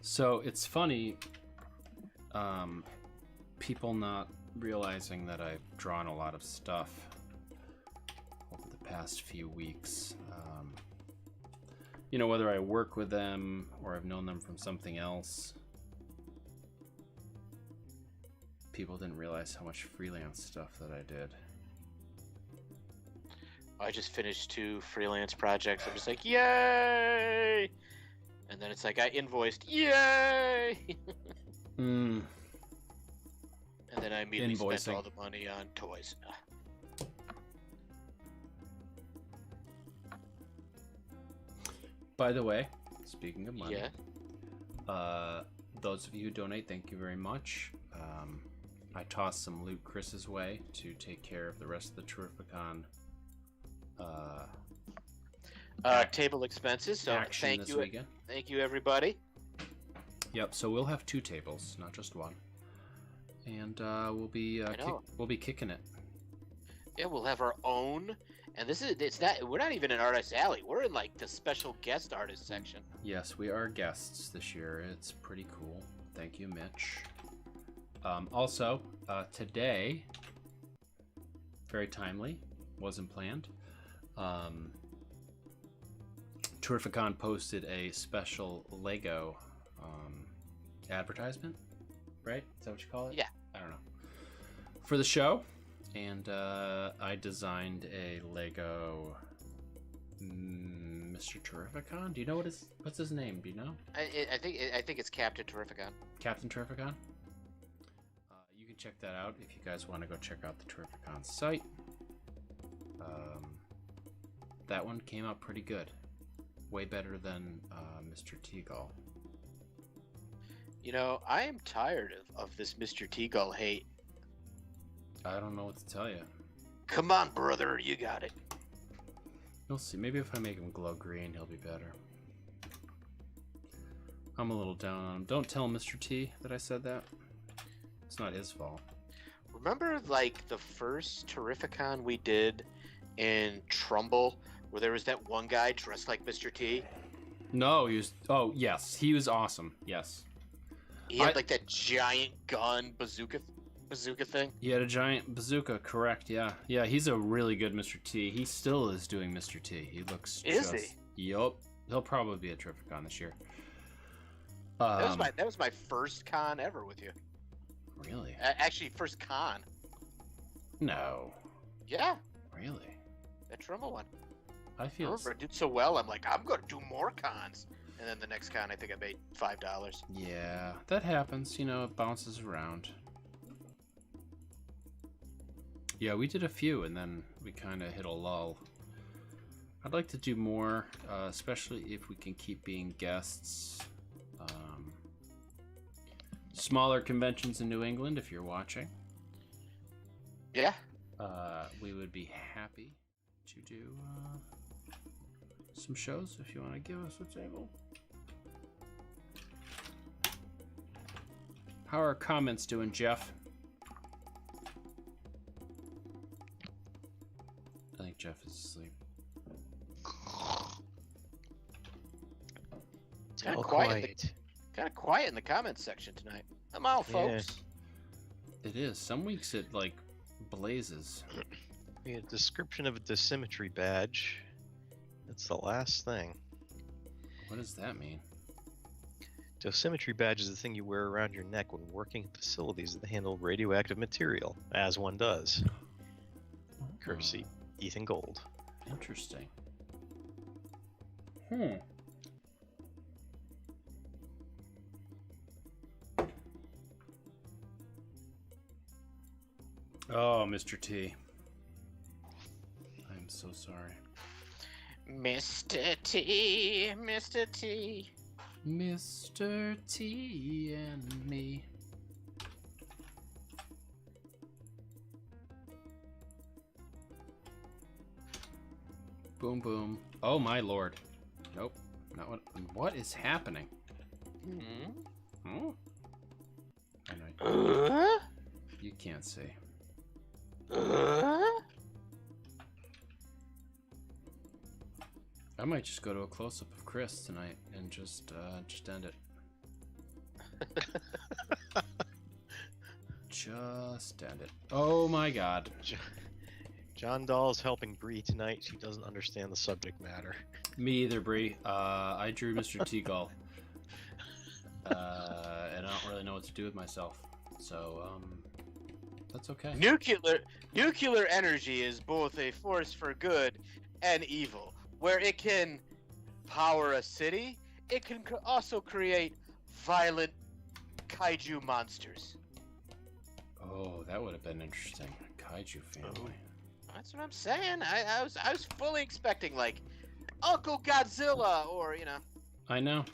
So it's funny, people not realizing that I've drawn a lot of stuff over the past few weeks. You know, whether I work with them or I've known them from something else. People didn't realize how much freelance stuff that I did. I just finished 2 freelance projects. I'm just like, yay! And then it's like I invoiced, yay! Hmm. And then I immediately Invoicing. spent all the money on toys. By the way, speaking of money, Yeah. Those of you who donate, thank you very much. I tossed some loot Chris's way to take care of the rest of the Terrificon Table expenses. So action thank this you, weekend. thank you everybody. Yep. So we'll have 2 tables, not just one, and we'll be kicking it. Yeah, we'll have our own. And we're not even in Artist Alley. We're in like the special guest artist section. Yes, we are guests this year. It's pretty cool. Thank you, Mitch. Also, today, very timely, wasn't planned. Terrificon posted a special Lego advertisement, right? Is that what you call it? Yeah. I don't know. For the show, and I designed a Lego Mr. Terrificon. Do you know what's his name? Do you know? I think it's Captain Terrificon. Captain Terrificon. You can check that out if you guys want to go check out the Terrificon site. That one came out pretty good. Way better than Mr. T-Gull. You know, I am tired of this Mr. T-Gull hate. I don't know what to tell you. Come on, brother, you got it. You'll see. Maybe if I make him glow green, he'll be better. I'm a little down on him. Don't tell Mr. T that I said that. It's not his fault. Remember, like, the first Terrificon we did in Trumbull, where there was that one guy dressed like Mr. T? No, he was... Oh, yes. He was awesome. Yes. He had, like, that giant gun bazooka thing. He had a giant bazooka, correct, yeah. Yeah, he's a really good Mr. T. He still is doing Mr. T. He looks Is he? Yup. He'll probably be a Terrificon this year. That was my first con ever with you. Really? Actually, first con. No. Yeah, Really? that Trumbull one. I I feel... remember I did so well, I'm like, I'm going to do more cons. And then the next con, I think I made $5. Yeah, that happens. You know, it bounces around. Yeah, we did a few, and then we kind of hit a lull. I'd like to do more, especially if we can keep being guests. Smaller conventions in New England, if you're watching. Yeah. We would be happy to do some shows if you want to give us a table. How are comments doing, Jeff? I think Jeff is asleep. Kind All of quiet. quiet. Kind of quiet in the comments section tonight. I'm out, folks. It is. Some weeks it like blazes. A description of a dissymmetry badge. That's the last thing. What does that mean? Dosimetry badge is the thing you wear around your neck when working in facilities that handle radioactive material, as one does. Courtesy Ethan Gold. Interesting. Oh, Mr. T. I'm so sorry. Mr. T, Mr. T. Mr. T and me. Boom, boom. Oh, my lord. Nope. Not what. What is happening? Oh? I know. You can't see. I might just go to a close-up of Chris tonight and just end it. Just end it. Oh my god. John Dahl's helping Bree tonight. She doesn't understand the subject matter. Me either, Bree. I drew Mr. T-Gull. And I don't really know what to do with myself. So, that's okay. Nuclear energy is both a force for good and evil. Where it can power a city, it can also create violent kaiju monsters. Oh, that would have been interesting. Kaiju family. That's what I'm saying. I was fully expecting like Uncle Godzilla or I know.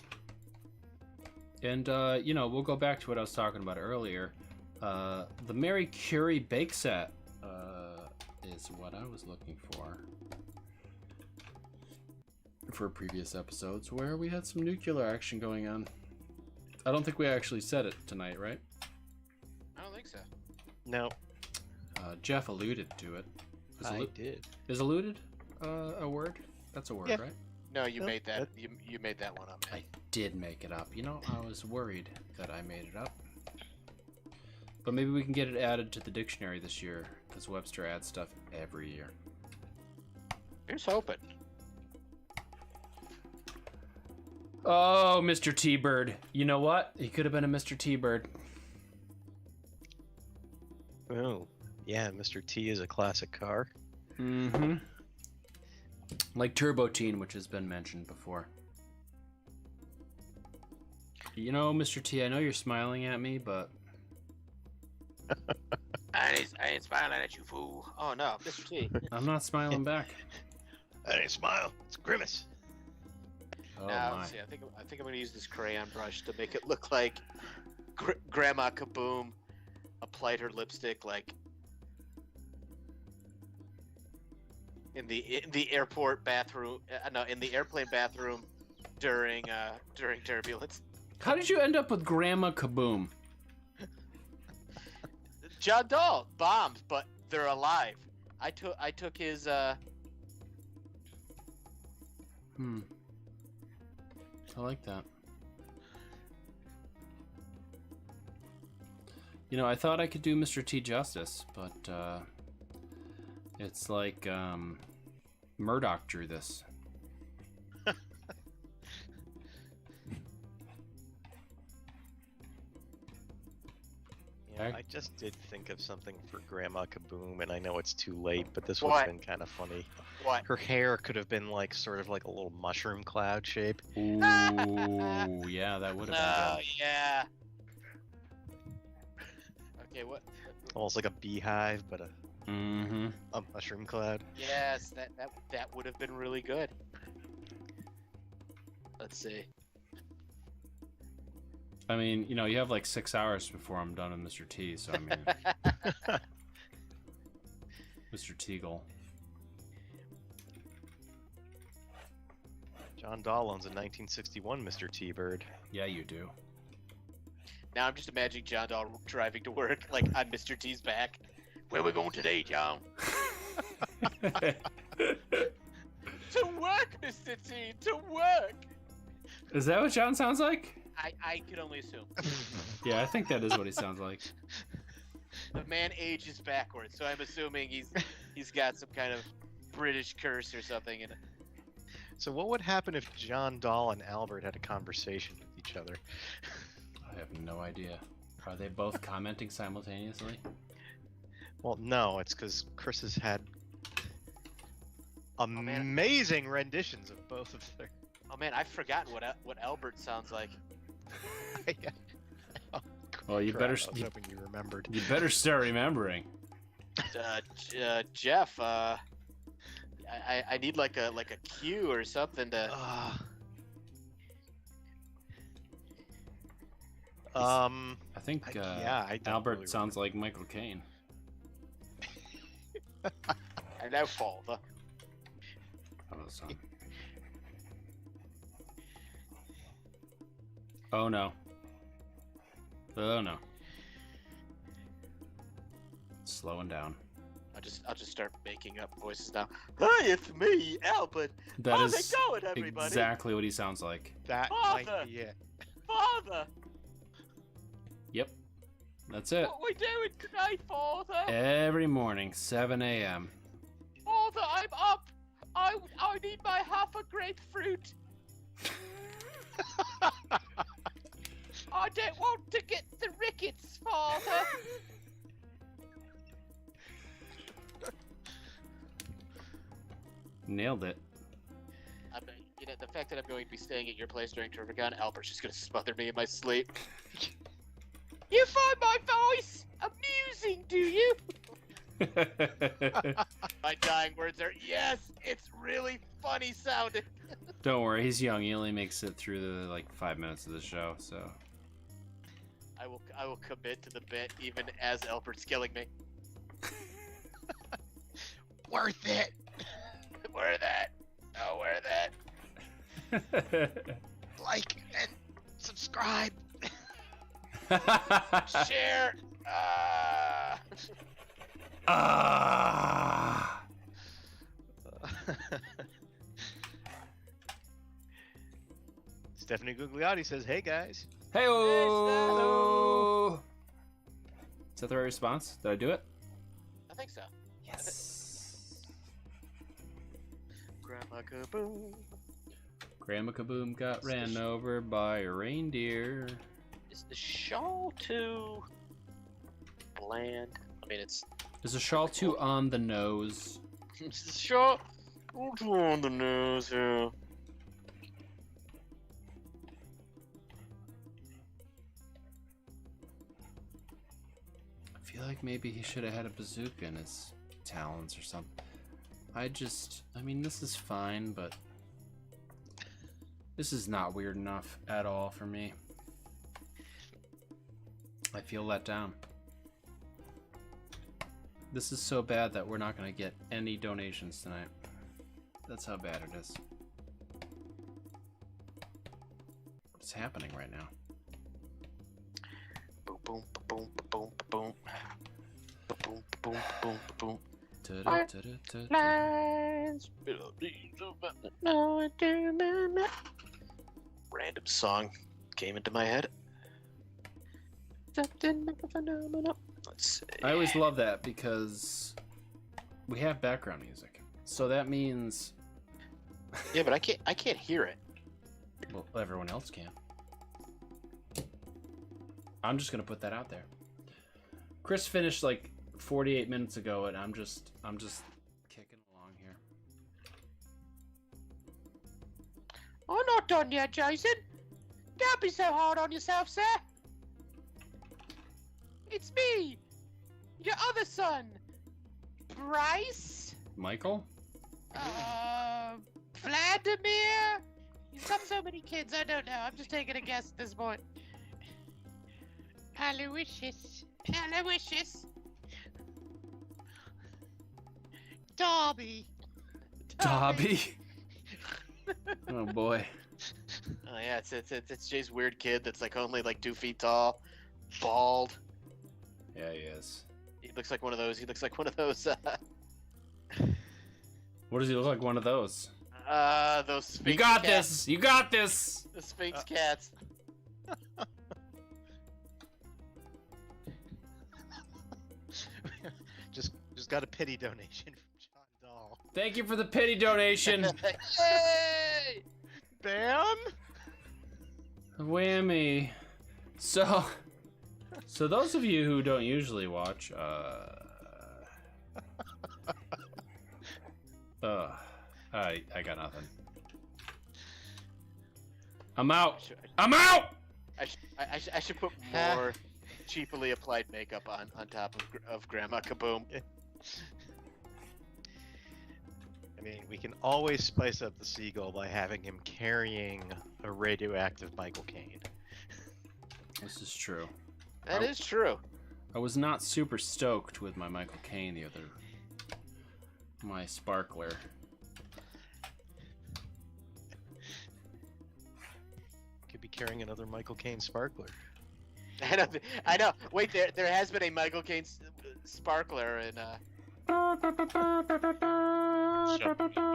And we'll go back to what I was talking about earlier. The Mary Curie bake set is what I was looking for previous episodes, where we had some nuclear action going on. I don't think we actually said it tonight, right? I don't think so. No. Jeff alluded to it. I did. Is alluded a word? That's a word, Yeah. right? No, you made that. You made that one up, man. I did make it up. I was worried that I made it up. But maybe we can get it added to the dictionary this year, because Webster adds stuff every year. Here's hoping. Oh, Mr. T-Bird. You know what? He could have been a Mr. T-Bird. Oh, yeah, Mr. T is a classic car. Mm-hmm. Like Turbo Teen, which has been mentioned before. Mr. T, I know you're smiling at me, but... I ain't smiling at you, fool. Oh, no, Mr. T. I'm not smiling back. I ain't smile. It's Grimace. Oh, Now, my. let's see. I think I'm gonna use this crayon brush to make it look like Grandma Kaboom applied her lipstick like in the airport bathroom. No, in the airplane bathroom during turbulence. How did you end up with Grandma Kaboom? John Dahl bombed, but they're alive. I took his I like that. I thought I could do Mr. T justice, but it's like Murdoch drew this. I just did think of something for Grandma Kaboom, and I know it's too late, but this would have been kind of funny. What? Her hair could have been like sort of like a little mushroom cloud shape. Ooh, yeah, that would have been Oh good. yeah. Okay, what? Almost like a beehive, but a mushroom cloud. Yes, that would have been really good. Let's see. I mean, you have like 6 hours before I'm done with Mr. T, so I mean... Mr. Teagle. John Dahl owns a 1961 Mr. T-Bird. Yeah, you do. Now I'm just imagining John Dahl driving to work, like on Mr. T's back. Where we going today, John? To work, Mr. T. To work. Is that what John sounds like? I could only assume. Yeah, I think that is what he sounds like. The man ages backwards, so I'm assuming he's got some kind of British curse or something in it. So what would happen if John Dahl and Albert had a conversation with each other? I have no idea. Are they both commenting simultaneously? Well, no, it's because Chris has had man. amazing renditions of both of their. Oh man, I've forgotten what Albert sounds like. Well, you Crap, better. I was hoping you remembered. You better start remembering. Jeff, I need like a cue or something to. I think I don't Albert really sounds like Michael Caine. Hello, father. Hello, son. Oh no. Oh no. Slowing down. I'll just start making up voices now. Hi, it's me, Albert. That How's is it going, everybody? exactly what he sounds like. That Father! might be it. Father, Yep. That's it. what we doing today, Father? Every morning, 7 a.m. Father, I'm up. I need my half a grapefruit. I don't want to get the rickets, Father. Nailed it. The fact that I'm going to be staying at your place during Turvagon, Albert's just gonna smother me in my sleep. You find my voice amusing, do you? My dying words are, yes, it's really funny sounding. Don't worry, he's young. He only makes it through the 5 minutes of the show, so. I will commit to the bit even as Albert's killing me. Worth it. Worth it. Oh, worth it. Like and subscribe. Share. Stephanie Gugliotti says, "Hey guys." Hey-oh! Is that the right response? Did I do it? I think so. Yes. Grandma Kaboom. Grandma Kaboom got ran over by a reindeer. Is the shawl too bland? I mean, it's Is the shawl too on the nose? Is the shawl too on the nose. Yeah. I feel like maybe he should have had a bazooka in his talons or something. I mean, this is fine, but this is not weird enough at all for me. I feel let down. This is so bad that we're not going to get any donations tonight. That's how bad it is. What's happening right now? Boom, boom, boom, boom, boom, boom, boom, boom, boom. Lines. Random song came into my head. Let's see. I always love that because we have background music. So that means Yeah, but I can't hear it. well, everyone else can. I'm just gonna put that out there. Chris finished like 48 minutes ago, and I'm just kicking along here. I'm not done yet, Jason. Don't be so hard on yourself, sir. It's me, your other son, Bryce. Michael? Vladimir. He's got so many kids, I don't know. I'm just taking a guess at this point. Aloysius. Aloysius. Dobby. Dobby? Oh boy. Oh yeah, it's Jay's weird kid that's like only like 2 feet tall, bald. Yeah, he is. He looks like one of those. He looks like one of those. What does he look like? One of those? Those Sphinx You got cats. this! You got this! The Sphinx cats. just got a pity donation from John Dahl. Thank you for the pity donation. Hey! Bam! Whammy. So those of you who don't usually watch, I got nothing. I'm out. I'm out. I should put more cheaply applied makeup on top of Grandma Kaboom. I mean, we can always spice up the seagull by having him carrying a radioactive Michael Caine. This is true. That is true. I was not super stoked with my Michael Caine the other... My sparkler. Could be carrying another Michael Caine sparkler. I know. Wait, there has been a Michael Caine sparkler in. So, you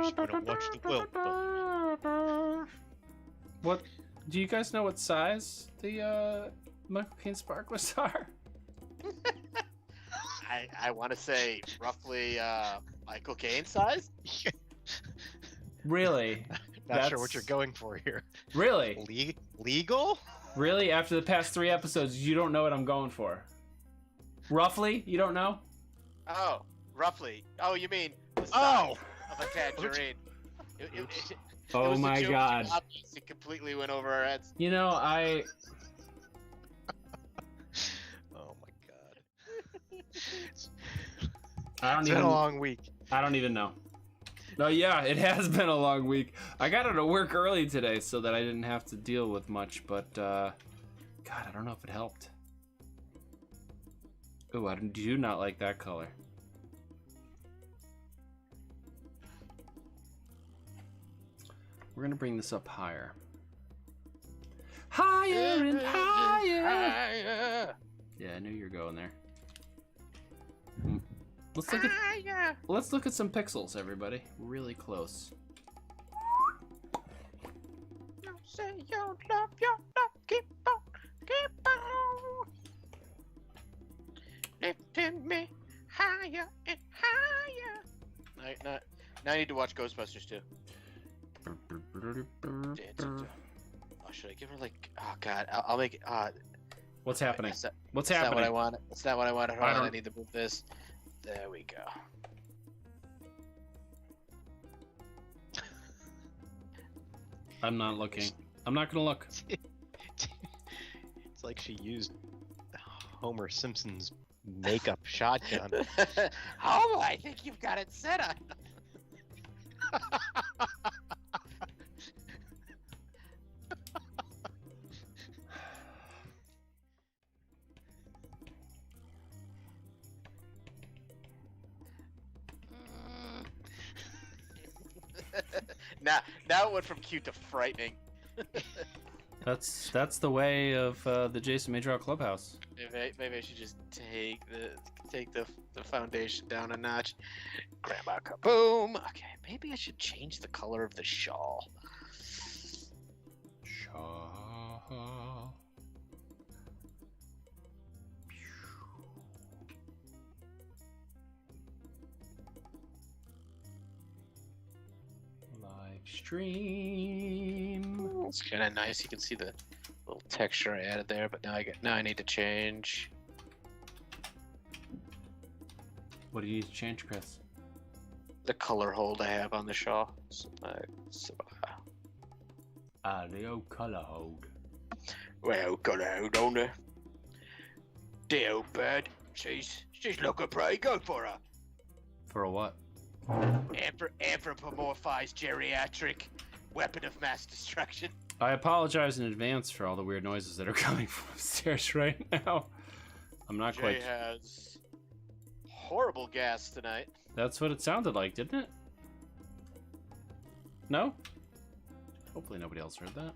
just want to watch the quilt. But... What? Do you guys know what size the Michael Caine sparklers are? I want to say roughly Michael Caine size. Really? Not sure what you're going for here. Really? Legal? Really? After the past 3 episodes, you don't know what I'm going for? Roughly? You don't know? Oh, roughly. Oh, you mean the size of a tangerine? It Oh was my the joke god. too obvious, it completely went over our heads. You know, Oh my god. It's been a long week. I don't even know. No, yeah, it has been a long week. I got out of work early today so that I didn't have to deal with much, but God, I don't know if it helped. Ooh, I do not like that color. We're gonna bring this up higher. Higher and higher. Yeah, I knew you were going there. Let's look at some pixels, everybody. Really close. You say you love your love, keep on, lifting me higher and higher. Now I need to watch Ghostbusters too. Oh, should I give her like? Oh God, I'll make it. What's happening? What's That's happening? not what I want. That's not what I want. Hold on, I don't- need to move this. There we go. I'm not looking. I'm not gonna look. It's like she used Homer Simpson's makeup shotgun. Oh, I think you've got it set up. Now it went from cute to frightening. That's the way of the Jason May Draw Clubhouse. Maybe I should just take the foundation down a notch. Grandma Kaboom. Okay, maybe I should change the color of the shawl. Shaw. Live stream. It's kind of nice. You can see the little texture I added there, but now I need to change. What do you need to change, Chris? The color hold I have on the shawl. Audio color hold. Well, color hold on there. Dear old bird. She's looking pretty good for her. For a what? Anthropomorphized geriatric weapon of mass destruction. I apologize in advance for all the weird noises that are coming from upstairs right now. I'm not Jay quite. has horrible gas tonight. That's what it sounded like, didn't it? No? Hopefully nobody else heard that.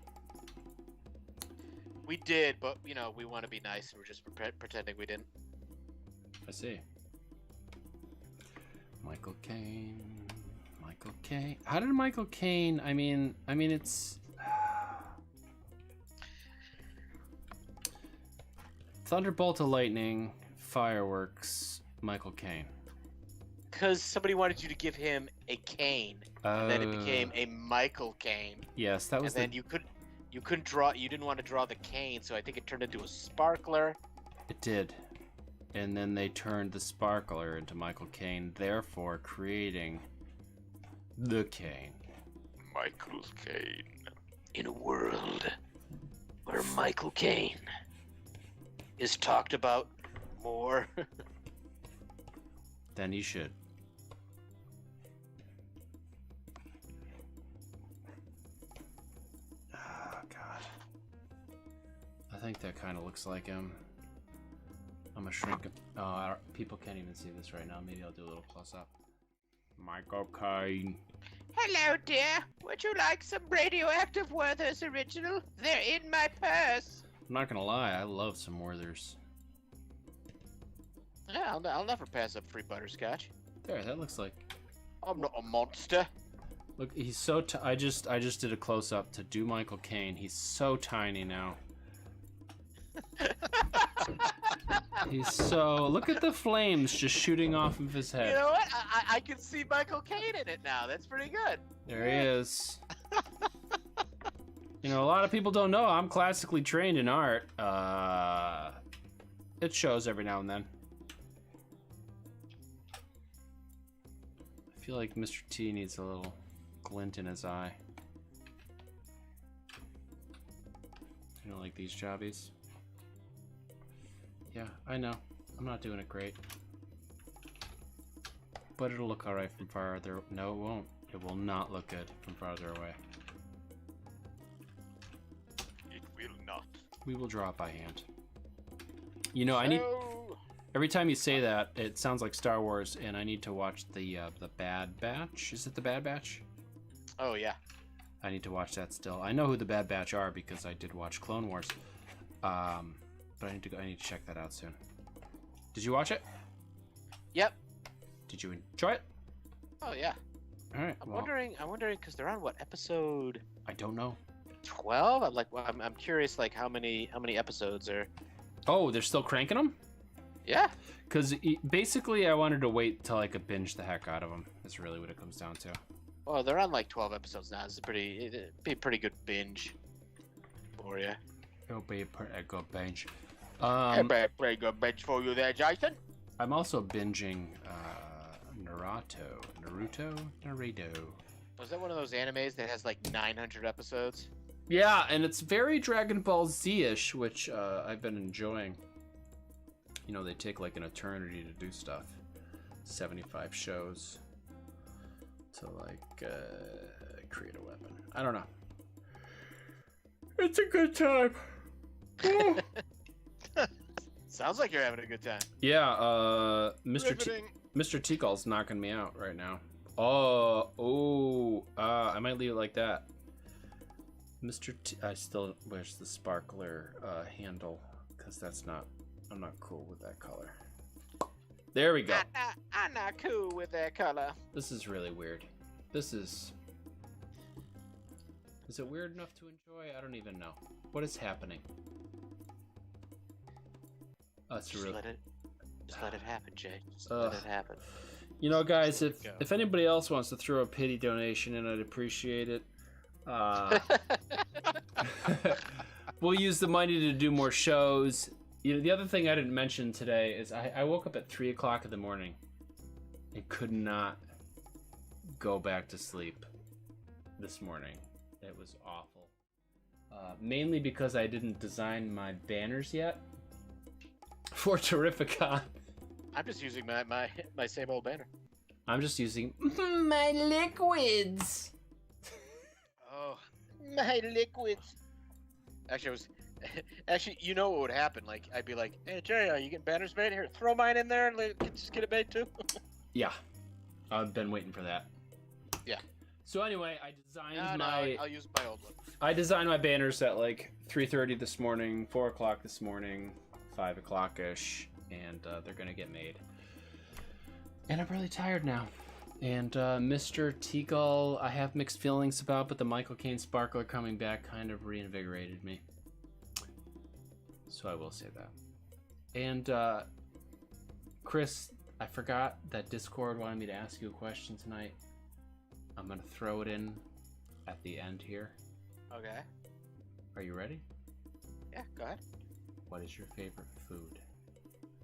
We did, but you know we want to be nice. We're just pretending we didn't. I see. Michael Caine. Michael Caine. How did Michael Caine? I mean, it's Thunderbolt of Lightning, fireworks, Michael Caine. Because somebody wanted you to give him a cane, and then it became a Michael Caine. Yes, that was. And then you couldn't draw. You didn't want to draw the cane, so I think it turned into a sparkler. It did, and then they turned the sparkler into Michael Caine, therefore creating The Caine. Michael Caine. In a world where Michael Caine is talked about more. Then he should. Oh, God. I think that kind of looks like him. I'm gonna shrink him. Oh, people can't even see this right now. Maybe I'll do a little close-up. Michael Caine. Hello, dear. Would you like some radioactive Werther's original? They're in my purse. I'm not gonna lie, I love some Werther's. Yeah, I'll never pass up free butterscotch. There, that looks like. I'm not a monster. Look, he's so. I just did a close-up to do Michael Caine. He's so tiny now. He's so. Look at the flames just shooting off of his head. You know what? I can see Michael Caine in it now. That's pretty good. There he is. You know, a lot of people don't know I'm classically trained in art. It shows every now and then. I feel like Mr. T needs a little glint in his eye. You know, like these jobbies? Yeah, I know. I'm not doing it great. But it'll look alright from farther. No, it won't. It will not look good from farther away. It will not. We will draw it by hand. You know, I need. Every time you say that, it sounds like Star Wars, and I need to watch the Bad Batch. Is it the Bad Batch? Oh yeah. I need to watch that still. I know who the Bad Batch are because I did watch Clone Wars. But I need to check that out soon. Did you watch it? Yep. Did you enjoy it? Oh yeah. All right. I'm wondering because they're on what episode? I don't know. 12. I'm curious like how many episodes are. Oh, they're still cranking them? Yeah. Because basically, I wanted to wait till I could binge the heck out of them. That's really what it comes down to. Well, they're on like 12 episodes now. It's it'd be a pretty good binge for you. It'll be a pretty good binge. Pretty good binge for you there, Jason. I'm also binging Naruto. Was that one of those animes that has like 900 episodes? Yeah, and it's very Dragon Ball Z-ish, which I've been enjoying. You know, they take like an eternity to do stuff. 75 shows to like create a weapon. I don't know. It's a good time. Sounds like you're having a good time. Yeah, Mr. T-Call's knocking me out right now. I might leave it like that. Mr. T, I still wish the sparkler handle, because that's not, I'm not cool with that color. There we go. I'm not cool with that color. This is really weird. Is it weird enough to enjoy? I don't even know. What is happening? Just let it happen, Jay. Just Ugh. let it happen. You know, guys, if anybody else wants to throw a pity donation in, I'd appreciate it. We'll use the money to do more shows. You know, the other thing I didn't mention today is I woke up at 3 o'clock in the morning and could not go back to sleep this morning. It was awful. Mainly because I didn't design my banners yet for Terrificon. I'm just using my same old banner. I'm just using my liquids. Oh, my liquids. Actually, you know what would happen? Like, I'd be like, "Hey Jay, are you getting banners made? Here, throw mine in there and just get it made too." Yeah, I've been waiting for that. Yeah. So anyway, I designed I'll use my old one. I designed my banners at like 3:30 this morning, 4 o'clock this morning, 5 o'clock ish, and they're gonna get made. And I'm really tired now. And Mr. T-Gull, I have mixed feelings about, but the Michael Caine Sparkler coming back kind of reinvigorated me. So I will say that. And Chris, I forgot that Discord wanted me to ask you a question tonight. I'm gonna throw it in at the end here. Okay. Are you ready? Yeah, go ahead. What is your favorite food?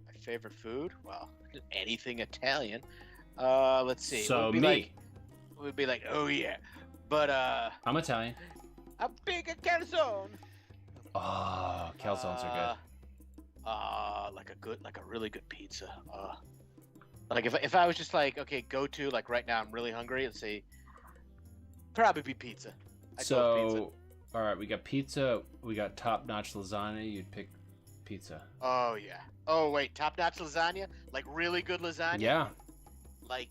My favorite food? Well, anything Italian. Let's see. So It would be me. like, would be like, oh yeah. But I'm Italian. a big calzone. Oh, calzones are Like a really good pizza. Like if I was just like, okay, go to like right now, I'm really hungry. Let's see, probably be pizza. good. I'd go with pizza. So, all right, we got pizza. We got top-notch lasagna. You'd pick pizza. Oh yeah. Oh wait, top-notch lasagna, like really good lasagna. Yeah. Like,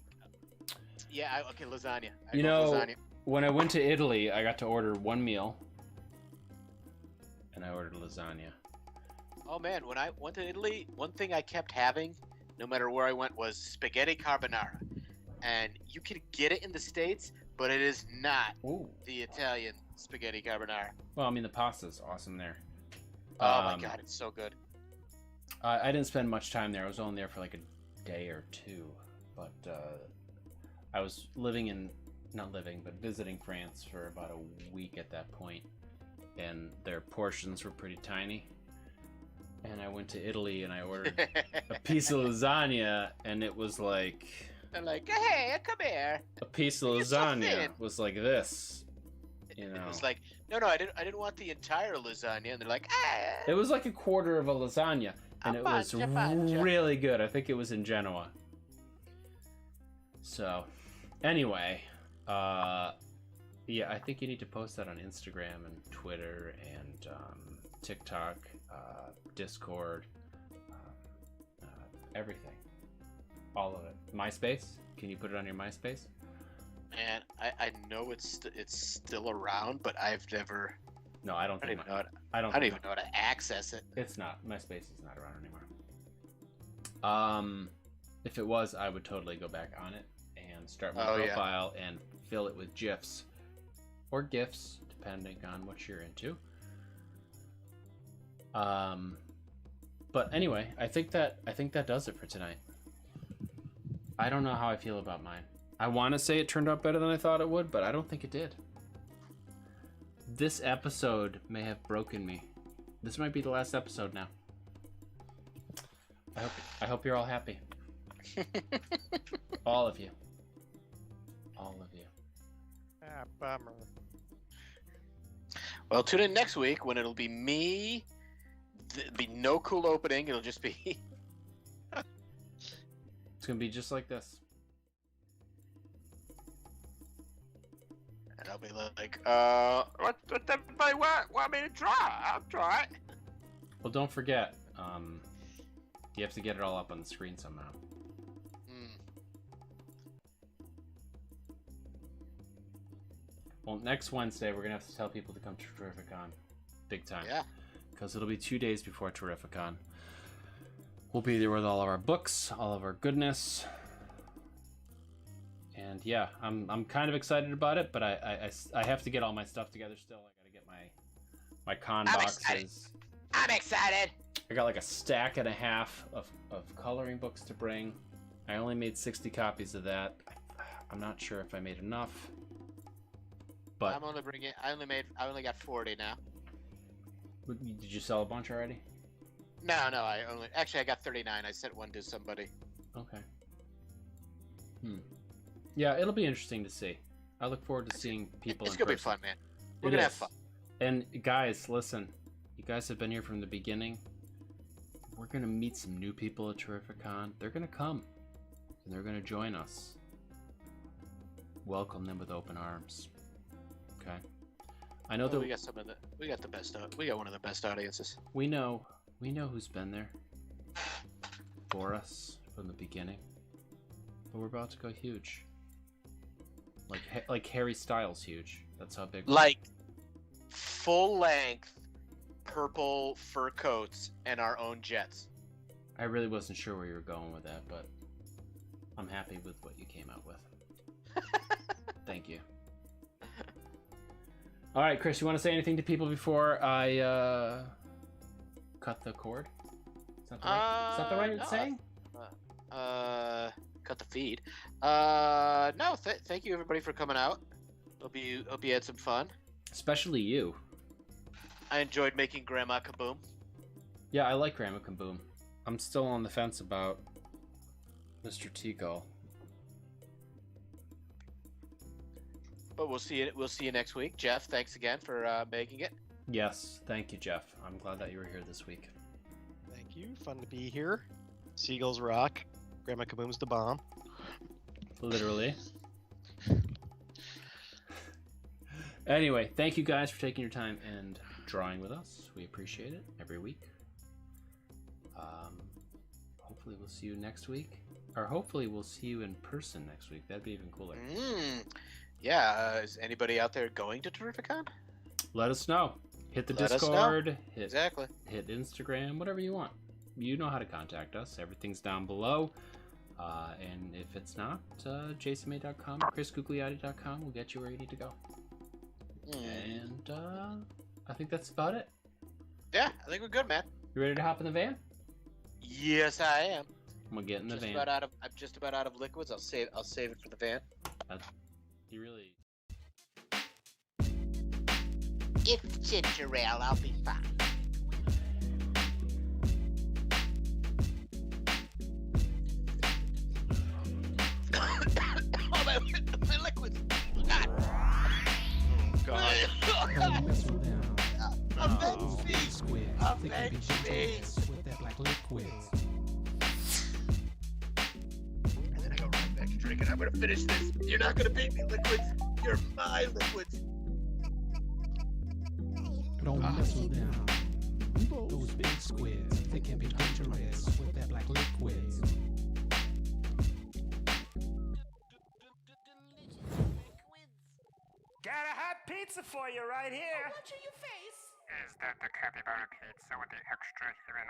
yeah. Okay, lasagna. You know, when I went to Italy, I got to order one meal, and I ordered lasagna. Oh man, when I went to Italy, one thing I kept having, no matter where I went, was spaghetti carbonara, and you can get it in the States, but it is not Ooh. the Italian spaghetti carbonara. Well, I mean, the pasta's awesome there. Oh my god, it's so good. I didn't spend much time there. I was only there for like a day or two, but I was visiting France for about a week at that point, and their portions were pretty tiny. And I went to Italy and I ordered a piece of lasagna, and it was like... They're like, hey, come here. A piece of lasagna was like this, you know. It was like, no, I didn't want the entire lasagna. And they're like, ah. It was like a quarter of a lasagna, and it was really good. I think it was in Genoa. So, anyway, yeah, I think you need to post that on Instagram and Twitter and TikTok, Discord, everything. All of it. MySpace? Can you put it on your MySpace? Man, I know it's still around, but I've never. No, I don't think. I don't even know how to access it. It's not. MySpace is not around anymore. If it was, I would totally go back on it and start my profile and fill it with GIFs or GIFs, depending on what you're into. But anyway, I think that does it for tonight. I don't know how I feel about mine. I want to say it turned out better than I thought it would, but I don't think it did. This episode may have broken me. This might be the last episode now. I hope you're all happy. All of you. All of you. Ah, bummer. Well, tune in next week when it'll be me. There'll be no cool opening. It'll just be... It's gonna be just like this. And I'll be like, what everybody want me to try? I'll try it. Well, don't forget, you have to get it all up on the screen somehow. Well, next Wednesday, we're gonna have to tell people to come to Terrificon. Big time. Yeah. Because it'll be 2 days before Terrificon. We'll be there with all of our books, all of our goodness. And yeah, I'm kind of excited about it, but I have to get all my stuff together still. I gotta get my con boxes. I'm excited! I got like a stack and a half of coloring books to bring. I only made 60 copies of that. I'm not sure if I made enough. But I only got 40 now. Did you sell a bunch already? No, I got 39. I sent one to somebody. Okay. Yeah, it'll be interesting to see. I look forward to seeing people. It's gonna be fun, man. We're gonna have fun. And guys, listen, you guys have been here from the beginning. We're gonna meet some new people at Terrificon. They're gonna come, and they're gonna join us. Welcome them with open arms. Okay. I know that we got the best. We got one of the best audiences. We know who's been there for us from the beginning, but we're about to go huge. Like Harry Styles huge. That's how big. Like full length purple fur coats and our own jets. I really wasn't sure where you were going with that, but I'm happy with what you came out with. Thank you. All right, Chris, you want to say anything to people before I cut the cord? Is that the right saying? Cut the feed. No, thank you everybody for coming out. Hope you had some fun. Especially you. I enjoyed making Grandma Kaboom. Yeah, I like Grandma Kaboom. I'm still on the fence about Mr. Tico. But we'll see you. We'll see you next week, Jeff. Thanks again for making it. Yes, thank you, Jeff. I'm glad that you were here this week. Thank you. Fun to be here. Seagulls rock. Grandma Kaboom's the bomb. Literally. Anyway, thank you guys for taking your time and drawing with us. We appreciate it every week. Hopefully we'll see you next week. Or hopefully we'll see you in person next week. That'd be even cooler. Yeah. Is anybody out there going to Terrificon? Let us know. Hit the Let us know. Discord. Exactly. Hit Instagram. Whatever you want. You know how to contact us. Everything's down below. And if it's not, jasonmay.com, chrisgugliotti.com will get you where you need to go. And I think that's about it. Yeah, I think we're good, man. You ready to hop in the van? Yes, I am. I'm gonna get in the van. I'm just about out of liquids. I'll save it for the van. You really. It's ginger ale. I'll be fine. Oh, my liquids. God. God. Avenge me. With that black liquid. And then I go right back to drinking. I'm gonna finish this. You're not gonna beat me, liquids. You're my liquids. Don't mess with them. Those big squids, they can be dangerous with that black liquid. Got a hot pizza for you right here. Watch your face. Is that the capybara pizza with the extra human